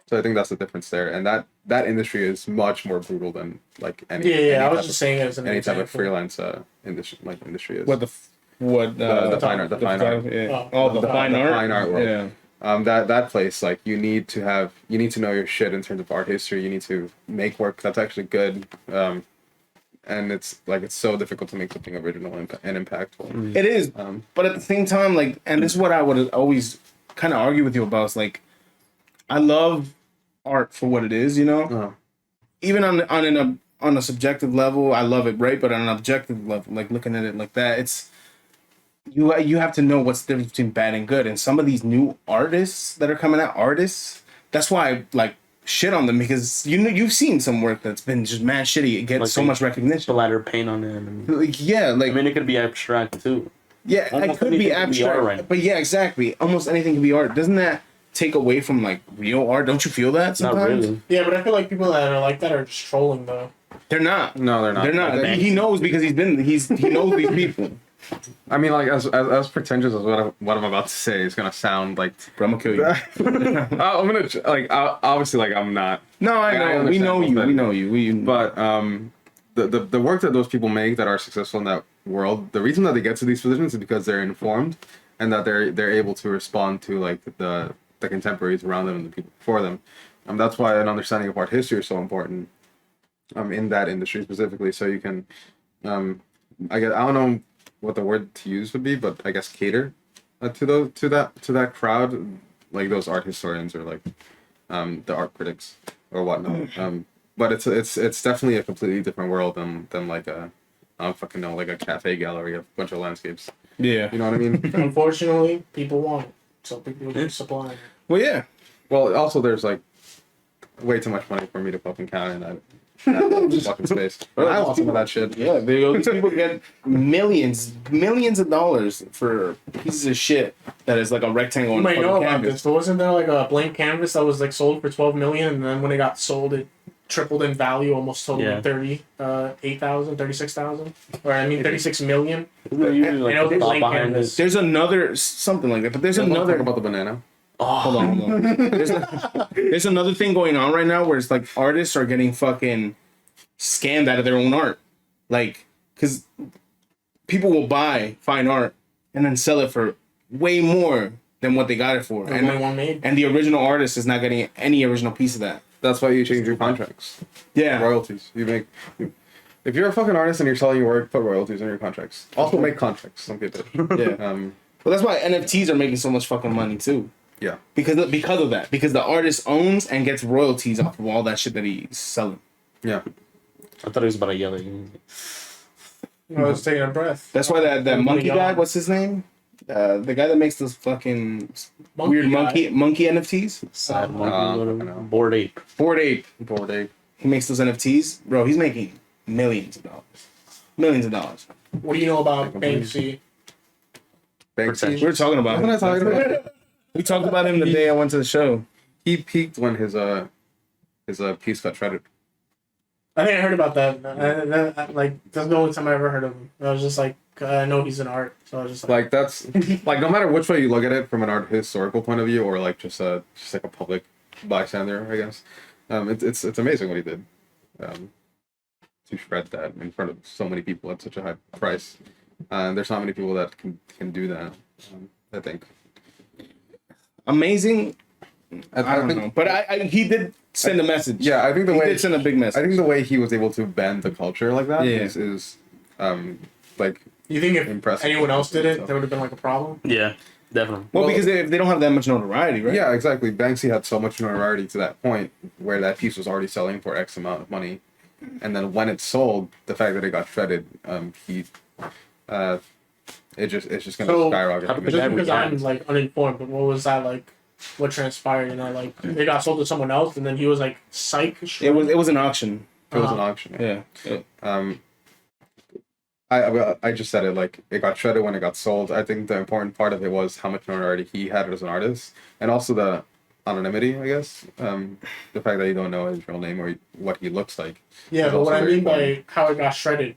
So I think that's the difference there, and that industry is much more brutal than like any. I was just saying it as an any type example. of freelance industry is. The fine art? The fine art. Yeah. The fine art world. Yeah. That place, like, you need to know your shit in terms of art history. You need to make work that's actually good. And it's so difficult to make something original and impactful. It is, but at the same time, like, and this is what I would always kind of argue with you about. Is like, I love art for what it is, you know. Even on a subjective level, I love it, right? But on an objective level, like looking at it like that, it's you have to know what's the difference between bad and good. And some of these new artists that are coming out, that's why I like shit on them, because you've seen some work that's been just mad shitty. It gets like so much recognition. Splatter paint on it. And, like I mean, it could be abstract too. Yeah, it could be abstract, right? But yeah, exactly. Almost anything can be art. Doesn't that take away from like real art? Don't you feel that sometimes? Not really. Yeah, but I feel like people that are like that are just trolling though. They're not. No, they're not. They're not. He knows because he knows these people. I mean, like, as pretentious as what I'm about to say is gonna sound like, Bro, I'm gonna kill you. I'm gonna like, obviously, like, I'm not. No, I know. I we know you. But the work that those people make that are successful in that world, the reason that they get to these positions is because they're informed, and that they're able to respond to like the contemporaries around them and the people before them. That's why an understanding of art history is so important. In that industry specifically, so you can, I don't know what the word to use would be, but I guess cater to that crowd, like those art historians or like the art critics or whatnot. But it's definitely a completely different world than like I don't fucking know, like a cafe gallery of a bunch of landscapes. Yeah, you know what I mean. Unfortunately, people want it, so people keep supplying. Well, yeah. Well, also there's like way too much money for me to fucking count in that fucking space. I want some of that shit. Yeah, these people get millions of dollars for pieces of shit that is like a rectangle. You might know about canvas. this, but wasn't there like a blank canvas that was like sold for $12 million, and then when it got sold, it tripled in value, almost totaling 36,000, or I mean 36 million. There's another something like that, but there's another talk about the banana. Oh, hold on. There's another thing going on right now where it's like artists are getting fucking scammed out of their own art, like, because people will buy fine art and then sell it for way more than what they got it for, and the original artist is not getting any original piece of that. That's why you change your contracts. Yeah, royalties. If you're a fucking artist and you're selling your work, put royalties in your contracts. Also make contracts. Don't get that. Yeah. Well, that's why NFTs are making so much fucking money too. Yeah. Because of that. Because the artist owns and gets royalties off of all that shit that he's selling. Yeah. I thought he was about to yell at you. I was taking a breath. That's why that monkey guy, what's his name? The guy that makes those fucking weird monkey NFTs. Sad monkey, Bored Ape. Bored Ape. He makes those NFTs, bro. He's making millions of dollars. What do you know about Banksy? Banksy. We were talking about him. What am I talking about? We talked about him the day I went to the show. He peaked when his piece got shredded. I think I heard about that. Like, that's the only time I ever heard of him. I was just like, I know he's an art, so I was just like that's like, no matter which way you look at it, from an art historical point of view or like just like a public bystander, I guess. It's amazing what he did. To shred that in front of so many people at such a high price. There's not many people that can do that. I think. Amazing. I don't know, but he did send a message. Yeah, I think he did send a big message. I think the way he was able to bend the culture like that is like You think if impressive. anyone else did it, So- there would have been like a problem? Yeah, definitely. Well, Well- because if they don't have that much notoriety, right? Yeah, exactly. Banksy had so much notoriety to that point where that piece was already selling for X amount of money, and then when it sold, the fact that it got shredded, it's just gonna So, skyrocket. how did the Just guy because I'm react? like uninformed, but what was that like? What transpired? You know, like they got sold to someone else, and then he was like, "Psych." It was an auction. It was an auction. Yeah. I just said it, like it got shredded when it got sold. I think the important part of it was how much notoriety he had as an artist, and also the anonymity, I guess. The fact that you don't know his real name or what he looks like. Yeah, It's but what also I very mean by how it got shredded,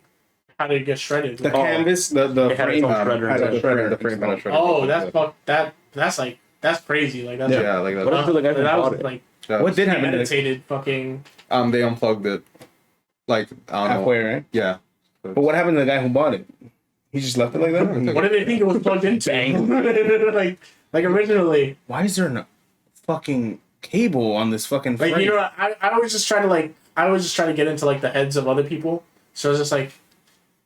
how did it get shredded? The Like, canvas, the It had its frame, own shredder had a inside. shredder. The frame had a shredder. oh, that's like that's crazy. Like that's Yeah, like that. What happened to the guy who that bought was it? like That What was- did happen to the meditated fucking. They unplugged it. Like I don't know. halfway, right? Yeah. But what happened to the guy who bought it? He just left it like that? What did they think it was plugged into? like originally. Why is there a fucking cable on this fucking frame? Like you know, I always just try to get into like the heads of other people. So it's just like,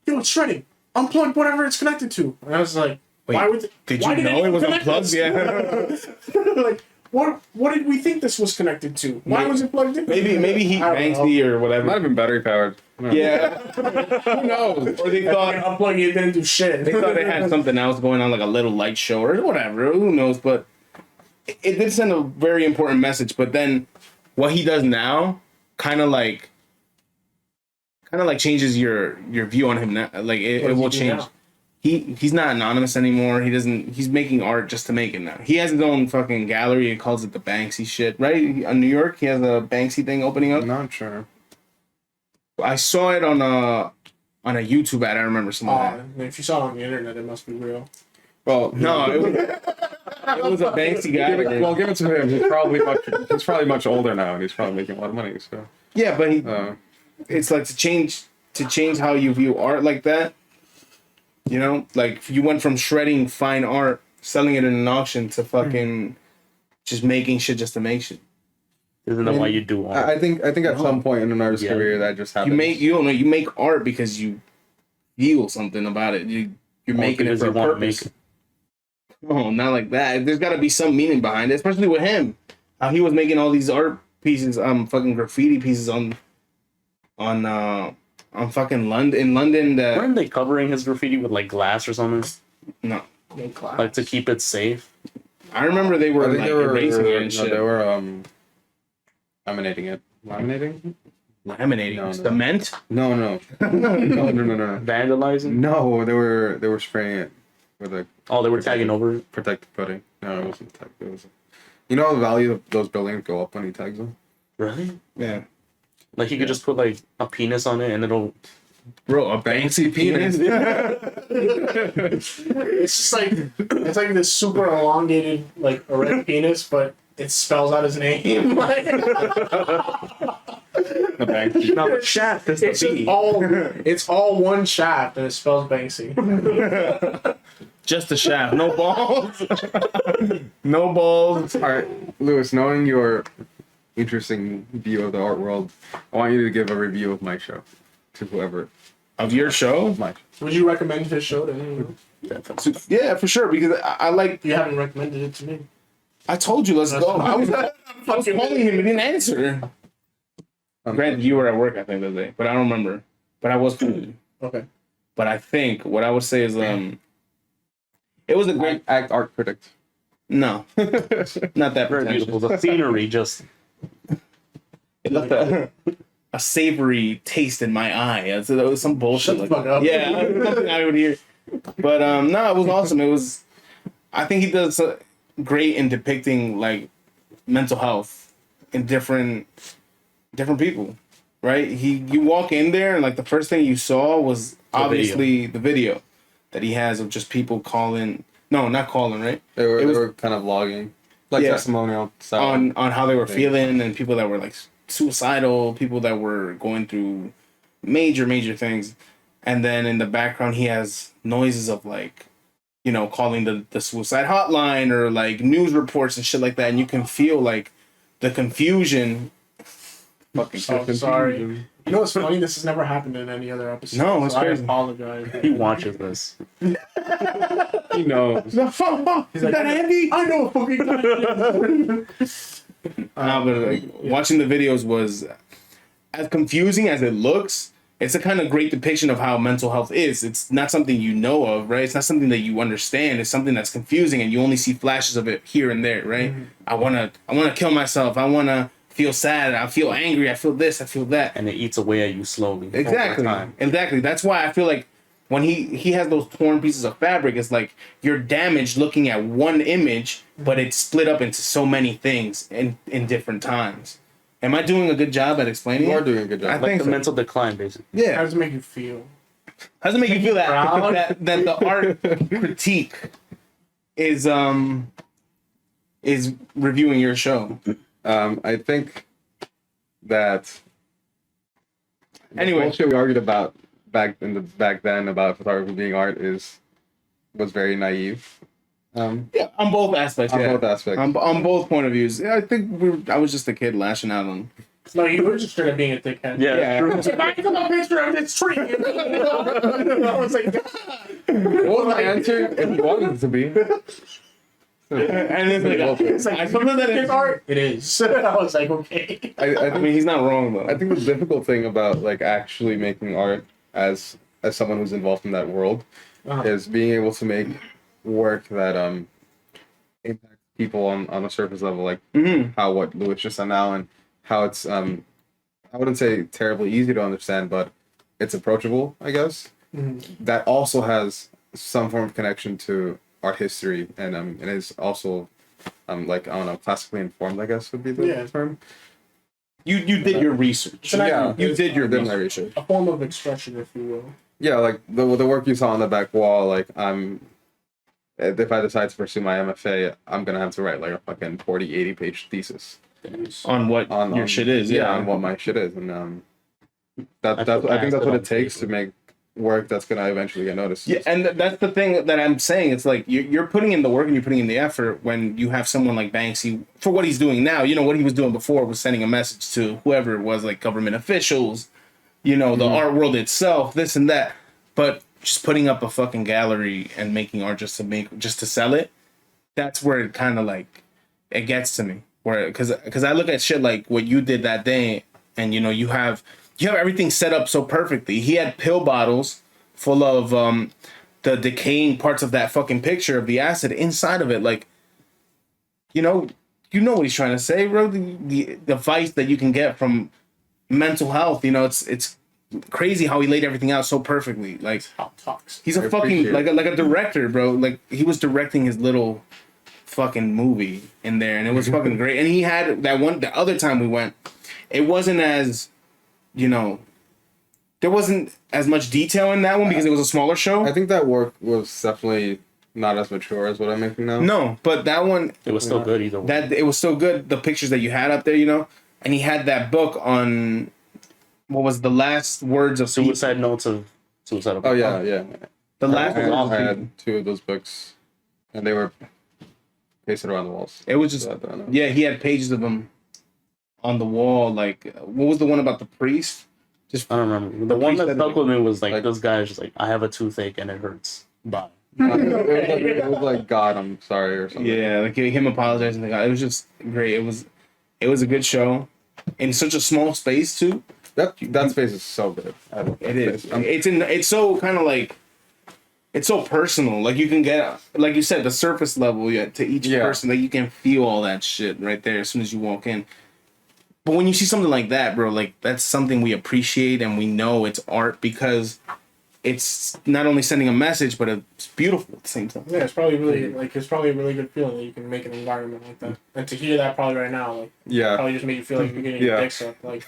yo, it's shredding. Unplug whatever it's connected to. And I was like, Wait, why would? did why you know they it was connect unplugged? this? Yeah. Like what did we think this was connected to? Why was it plugged in? Maybe he I don't know. Banksy or It might whatever. have been battery powered. Yeah. Who knows? Or they thought Unplugging it didn't do shit. they thought they had something else going on, like a little light show or whatever. Who knows? But it did send a very important message. But then what he does now kind of like changes your view on him now. Like it does he will do change. now? He's not anonymous anymore. He's making art just to make it now. He has his own fucking gallery. He calls it the Banksy shit. Right? In New York, he has a Banksy thing opening up. I'm not sure. I saw it on a YouTube ad. I remember something like that. If you saw it on the internet, it must be real. Well, No, it was a Banksy guy. give it to him. He's probably much older now, and he's probably making a lot of money. So, Yeah, but he, it's like to change how you view art like that. You know, like you went from shredding fine art, selling it in an auction, to fucking just making shit just to make shit. Isn't that why you do art? I think at some point in an artist's Yeah. career that just happens. You make art because you feel something about it. You're Or making it because for a you wanna purpose. make it. Oh, not like that. There's got to be some meaning behind it, especially with him. How he was making all these art pieces, fucking graffiti pieces on fucking London. In London, that Weren't they covering his graffiti with like glass or something, no, like to keep it safe? I remember they were I think like they were erasing it and no, shit. they were laminating it. Laminating? Laminating No. cement. No. no. Vandalizing? No, they were spraying it with a Oh, they were tagging over it. protective coating. No, it wasn't tag. It was. You know the value of those buildings go up when he tags them. Really? Yeah, Like you could just put like a penis on it and it'll. bro, a Banksy penis. It's just like it's like this super elongated like erect penis, but it spells out his name. Like, The Banksy. No, but shaft is the it's just B. it's all one shaft and it spells Banksy. Just a shaft, no balls. No balls. All right, Lewis. Knowing your interesting view of the art world, I want you to give a review of my show to whoever. Of your show? My Would you recommend his show to anyone? Yeah, for sure. Because I like. You haven't recommended it to me. I told you, let's go. I was calling him. He didn't answer. Granted, you were at work, I think, that day, but I don't remember. But I was calling you. Okay. But I think what I would say is, it was a great. act art critic. No, not that Very pretentious. beautiful. The scenery just. It left a savory taste in my eye. It was some bullshit. Shut the like fuck up. Yeah, something I would hear. But no, it was awesome. It was. I think he does great in depicting like mental health in different people, right? You walk in there and like the first thing you saw was obviously the video that he has of just people calling. No, not calling, right? They It was- were kind of vlogging, like Yeah. testimonial style. On how they were Things. feeling and people that were like suicidal, people that were going through major things. And then in the background he has noises of like, you know, calling the suicide hotline or like news reports and shit like that, and you can feel like the confusion. Fucking Oh, sorry. You know what's funny? This has never happened in any other episode. No, it's so crazy. I apologize. He watches this. You know. He's like, fuck, is like, that Andy? I know a fucking guy. But like, watching the videos was as confusing as it looks. It's a kind of great depiction of how mental health is. It's not something you know of, right? It's not something that you understand. It's something that's confusing, and you only see flashes of it here and there, right? Mm-hmm. I wanna kill myself. I wanna feel sad. I feel angry. I feel this. I feel that. And it eats away at you slowly. over Exactly. time. Exactly. That's why I feel like when he has those torn pieces of fabric, it's like you're damaged looking at one image, but it's split up into so many things in different times. Am I doing a good job at explaining? You are it? doing a good I job. Like think the so. mental decline, basically. Yeah. How does it make you feel? How does it make you feel that Proud? that the art critique is reviewing your show? I think that Anyway. the bullshit we argued about back then about photography being art was very naive. Yeah, on both aspects. On yeah. both aspects. On both point of views. Yeah, I think I was just a kid lashing out on. No, you were just straight up being a dickhead. Yeah. If I took a picture of this tree, I was like, What was my answer? If you wanted it to be. And it's like, I something that it's is art. It is. I was like, okay. I mean, he's not wrong though. I think the difficult thing about like actually making art as someone who's involved in that world Uh-huh. is being able to make work that impacts people on a surface level, like how what Louis just said now, and how it's I wouldn't say terribly easy to understand, but it's approachable, I guess. That also has some form of connection to art history, and is also like, I don't know, classically informed, I guess would be the term. You did your research. Yeah. You did your did my research. research. A form of expression, if you will. Yeah, like the work you saw on the back wall, like if I decide to pursue my MFA, I'm gonna have to write like a fucking 40, 80 page thesis On what on your shit is, yeah. on what my shit is, and I think feel that's what bad it takes to make work that's gonna eventually get noticed. Yeah, and that's the thing that I'm saying. It's like you're putting in the work and you're putting in the effort when you have someone like Banksy for what he's doing now. You know, what he was doing before was sending a message to whoever it was, like government officials, you know, the art world itself, this and that. But just putting up a fucking gallery and making art just to sell it, that's where it kind of like it gets to me. Where because I look at shit like what you did that day, and you know you have everything set up so perfectly. He had pill bottles full of the decaying parts of that fucking picture of the acid inside of it. Like, you know what he's trying to say, bro. The vice that you can get from mental health. You know, it's crazy how he laid everything out so perfectly. Like, How talks. he's a fucking like a director, bro. Like, he was directing his little fucking movie in there, and it was fucking great. And he had the other time we went, it wasn't as, you know, there wasn't as much detail in that one because it was a smaller show. I think that work was definitely not as mature as what I'm making now. No, but that one, It was still good either way. that it was so good. The pictures that you had up there, you know, and he had that book on what was the last words of Suicide Notes of Suicidal. Oh yeah. The last I had 2 of those books, and they were pasted around the walls. It was just So I don't know. yeah. He had pages of them on the wall. Like, what was the one about the priest? Just I don't remember. The one priest that that, stuck with me was like this guy's just like, I have a toothache and it hurts. Bye. It was like God, I'm sorry or something. yeah, like him apologizing to God. It was just great. It was a good show in such a small space too. That space is so good. I love that It is. space. It's so kind of like, it's so personal. Like, you can get, like you said, the surface level to each person. Like, you can feel all that shit right there as soon as you walk in. But when you see something like that, bro, like, that's something we appreciate, and we know it's art because it's not only sending a message, but it's beautiful at the same time. Yeah, it's probably a really good feeling that you can make an environment like that. And to hear that probably right now, like, Yeah. probably just made you feel like you're getting your dick sucked. Like,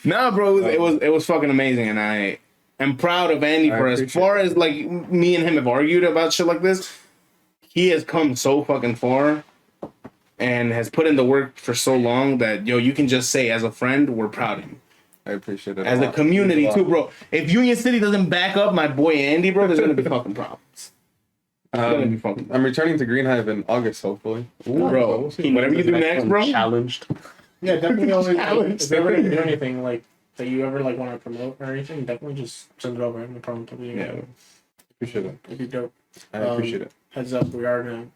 Nah, bro, it was fucking amazing, and I am proud of Andy for as far as like me and him have argued about shit like this. He has come so fucking far and has put in the work for so long that you can just say as a friend, we're proud of him. I appreciate it. As a community too, bro. If Union City doesn't back up my boy Andy, bro, there's gonna be fucking problems. Gonna be fucking. I'm returning to Green Hive in August, hopefully. Bro, whatever you do next, bro. Challenged. Yeah, definitely. Always, if you ever do anything like that, you ever like want to promote or anything, definitely just send it over. I have no problem telling you. Yeah. Appreciate it. It'd be dope. I appreciate it. Heads up, we are gonna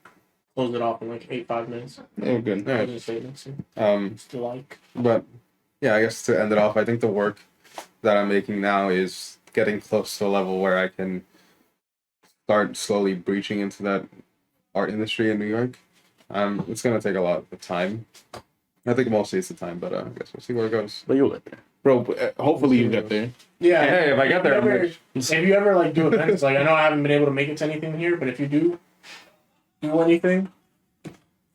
close it off in like 5 minutes. Yeah, we're good. All right. Still like. But yeah, I guess to end it off, I think the work that I'm making now is getting close to a level where I can start slowly breaching into that art industry in New York. It's gonna take a lot of time. I think mostly it's the time, but I guess we'll see where it goes. But you'll get there. Bro, hopefully you get there. Yeah. Hey, if I get there, I'm if you ever like do events, like I know I haven't been able to make it to anything here, but if you do anything, I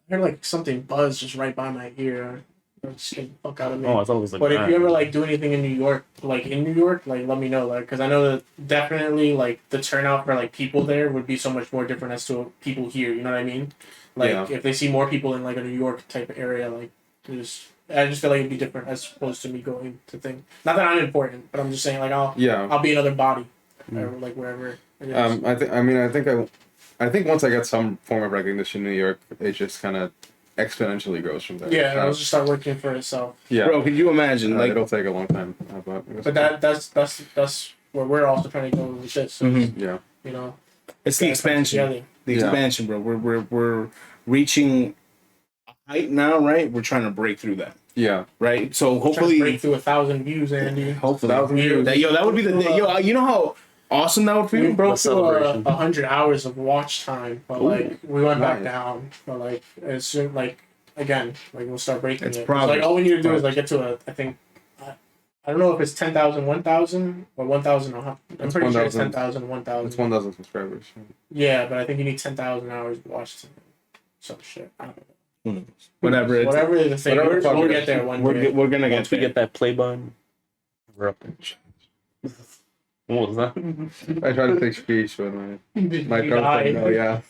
hear like something buzz just right by my ear. It scared the fuck out of me. Oh, it's always like But if that. you ever like do anything in New York, like let me know, like, because I know that definitely like the turnout for like people there would be so much more different as to people here. You know what I mean? Like Yeah. if they see more people in like a New York type of area, like I just feel like it'd be different as opposed to me going to things. Not that I'm important, but I'm just saying like I'll be another body or like wherever. It is. I think once I get some form of recognition in New York, it just kind of exponentially grows from there. Yeah, it'll just start working for itself. Yeah. Bro, could you imagine? Like, it'll take a long time. But that's where we're also trying to go with this. So, Yeah. you know, it's the expansion. together. The Yeah. expansion, bro. We're reaching a height now, right? We're trying to break through that, Yeah. right? So Trying to hopefully, break through 1,000 views, Andy. hopefully, 1,000 views. that would be you know how awesome that would We feel. broke through celebration. 100 hours of watch time, but like we went back nice. down. But like as soon like again, like we'll start breaking It's it. progress. Like all we need to do is like get to I think I don't know if it's 10,000, 1,000 or 1,000. I'm It's pretty sure it's 1,000. 10,000, 1,000. It's 1,000 subscribers. Yeah, but I think you need 10,000 hours to watch some shit. I don't know. Who knows? Whatever. It's, Whatever the thing, Whatever the fuck we'll it get is. there one day. we're gonna get Once we there. get that play button, we're up there. What was that? I tried to take speech, but my You girl said died. no, yeah.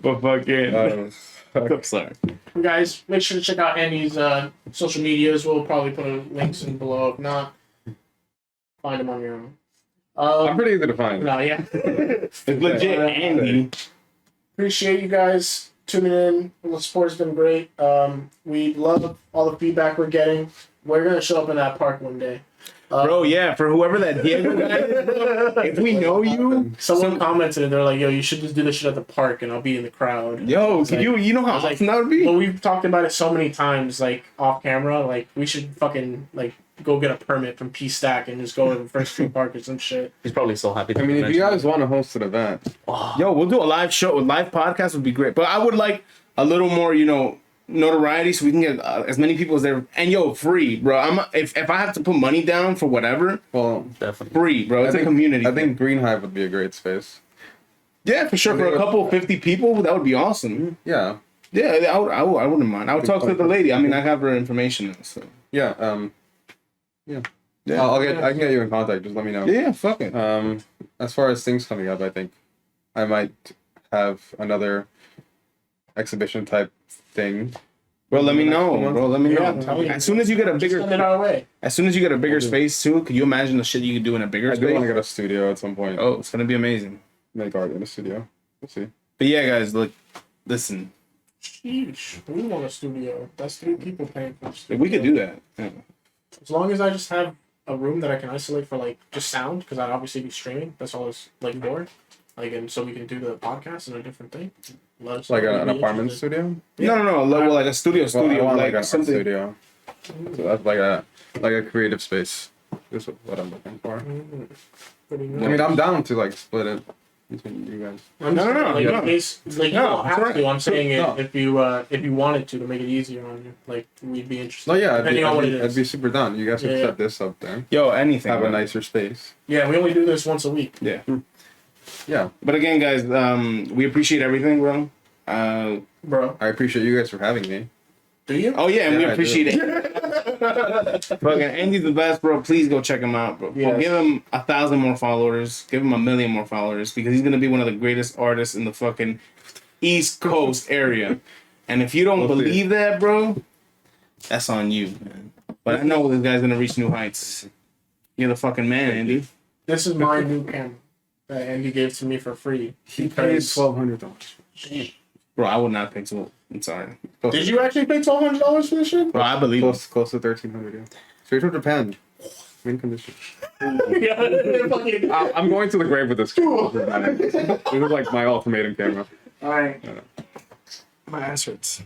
But fucking. I'm sorry. Guys, make sure to check out Andy's social medias. We'll probably put links in below. If not, find them on your own. I'm pretty easy to find. No, yeah. It's legit, Andy. Appreciate you guys tuning in. The support's been great. We love all the feedback we're getting. We're gonna show up in that park one day. Bro, yeah, for whoever that Diego guy is, bro, if we know you, Someone commented and they're like, "Yo, you should just do this shit at the park, and I'll be in the crowd." yo, can you know how I was like, awesome that would be? Well, we've talked about it so many times, like off camera. Like we should fucking like go get a permit from P Stack and just go to the First Street Park or some shit. He's probably so happy. I mean, if you guys want to host an event, Yo, we'll do a live show, a live podcast would be great. But I would like a little more, notoriety so we can get as many people as there. And yo, free, bro. If I have to put money down for whatever, well, Definitely. free, bro. It's a community. I think Green Hive would be a great space. yeah, for sure. For a couple 50 people, that would be awesome. Yeah. Yeah, I wouldn't mind. I would talk to the lady. I mean, I have her information now, so. Yeah. Yeah. I can get you in contact. Just let me know. Yeah, fuck it. As far as things coming up, I think I might have another exhibition type thing. Bro, let me know. Bro, let me Yeah, know. tell me. As soon as you get a Send it bigger, our way. space too, could you imagine the shit you could do in a bigger I do want to space? get a studio at some point. Oh, it's gonna be amazing. Make art in a studio. We'll see. But yeah, guys, look, listen, Sheesh. We want a studio. That's 3 people paying for a studio. we could do that. Yeah. As long as I just have a room that I can isolate for like just sound, because I'd obviously be streaming. That's all it's like for. Like, and so we can do the podcast and a different thing. Let us Like know if an you'd be apartment interested. studio. No, like a studio, Well, I want like like an something. art studio. So that's like a creative space. This is what I'm looking for. Pretty I good. mean, I'm down to like split it between you guys. I'm just No, saying, like, no. in case, like, you No, don't that's have right. to. I'm saying it No. if you wanted to make it easier on you. Like, we'd be interested. No, yeah, Depending on what it I'd is. be super down. You guys can Yeah, set this up there. Yo, anything. Have a bro. nicer space. Yeah, we only do this once a week. Yeah. Yeah, But again, guys, we appreciate everything, bro. Bro, I appreciate you guys for having me. do you? Oh yeah, and we Yeah, I appreciate it. Fucking Andy's the best, bro. Please go check him out, bro. Yes. Give him 1,000 more followers. Give him 1,000,000 more followers because he's gonna be one of the greatest artists in the fucking East Coast area. And if you don't We'll see. believe that, bro, that's on you, man. But I know this guy's gonna reach new heights. You're the fucking man, Andy. This is my new camera that Andy gave to me for free. He paid Because $1,200. Bro, I would not pay so. I'm sorry. Did you actually pay $1,200 for this shit? Well, I believe Close to 1,300. Yeah. Straight from Japan. Mint condition. Yeah, fucking. I'm going to the grave with this camera. This is like my ultimatum camera. All right. my ass hurts.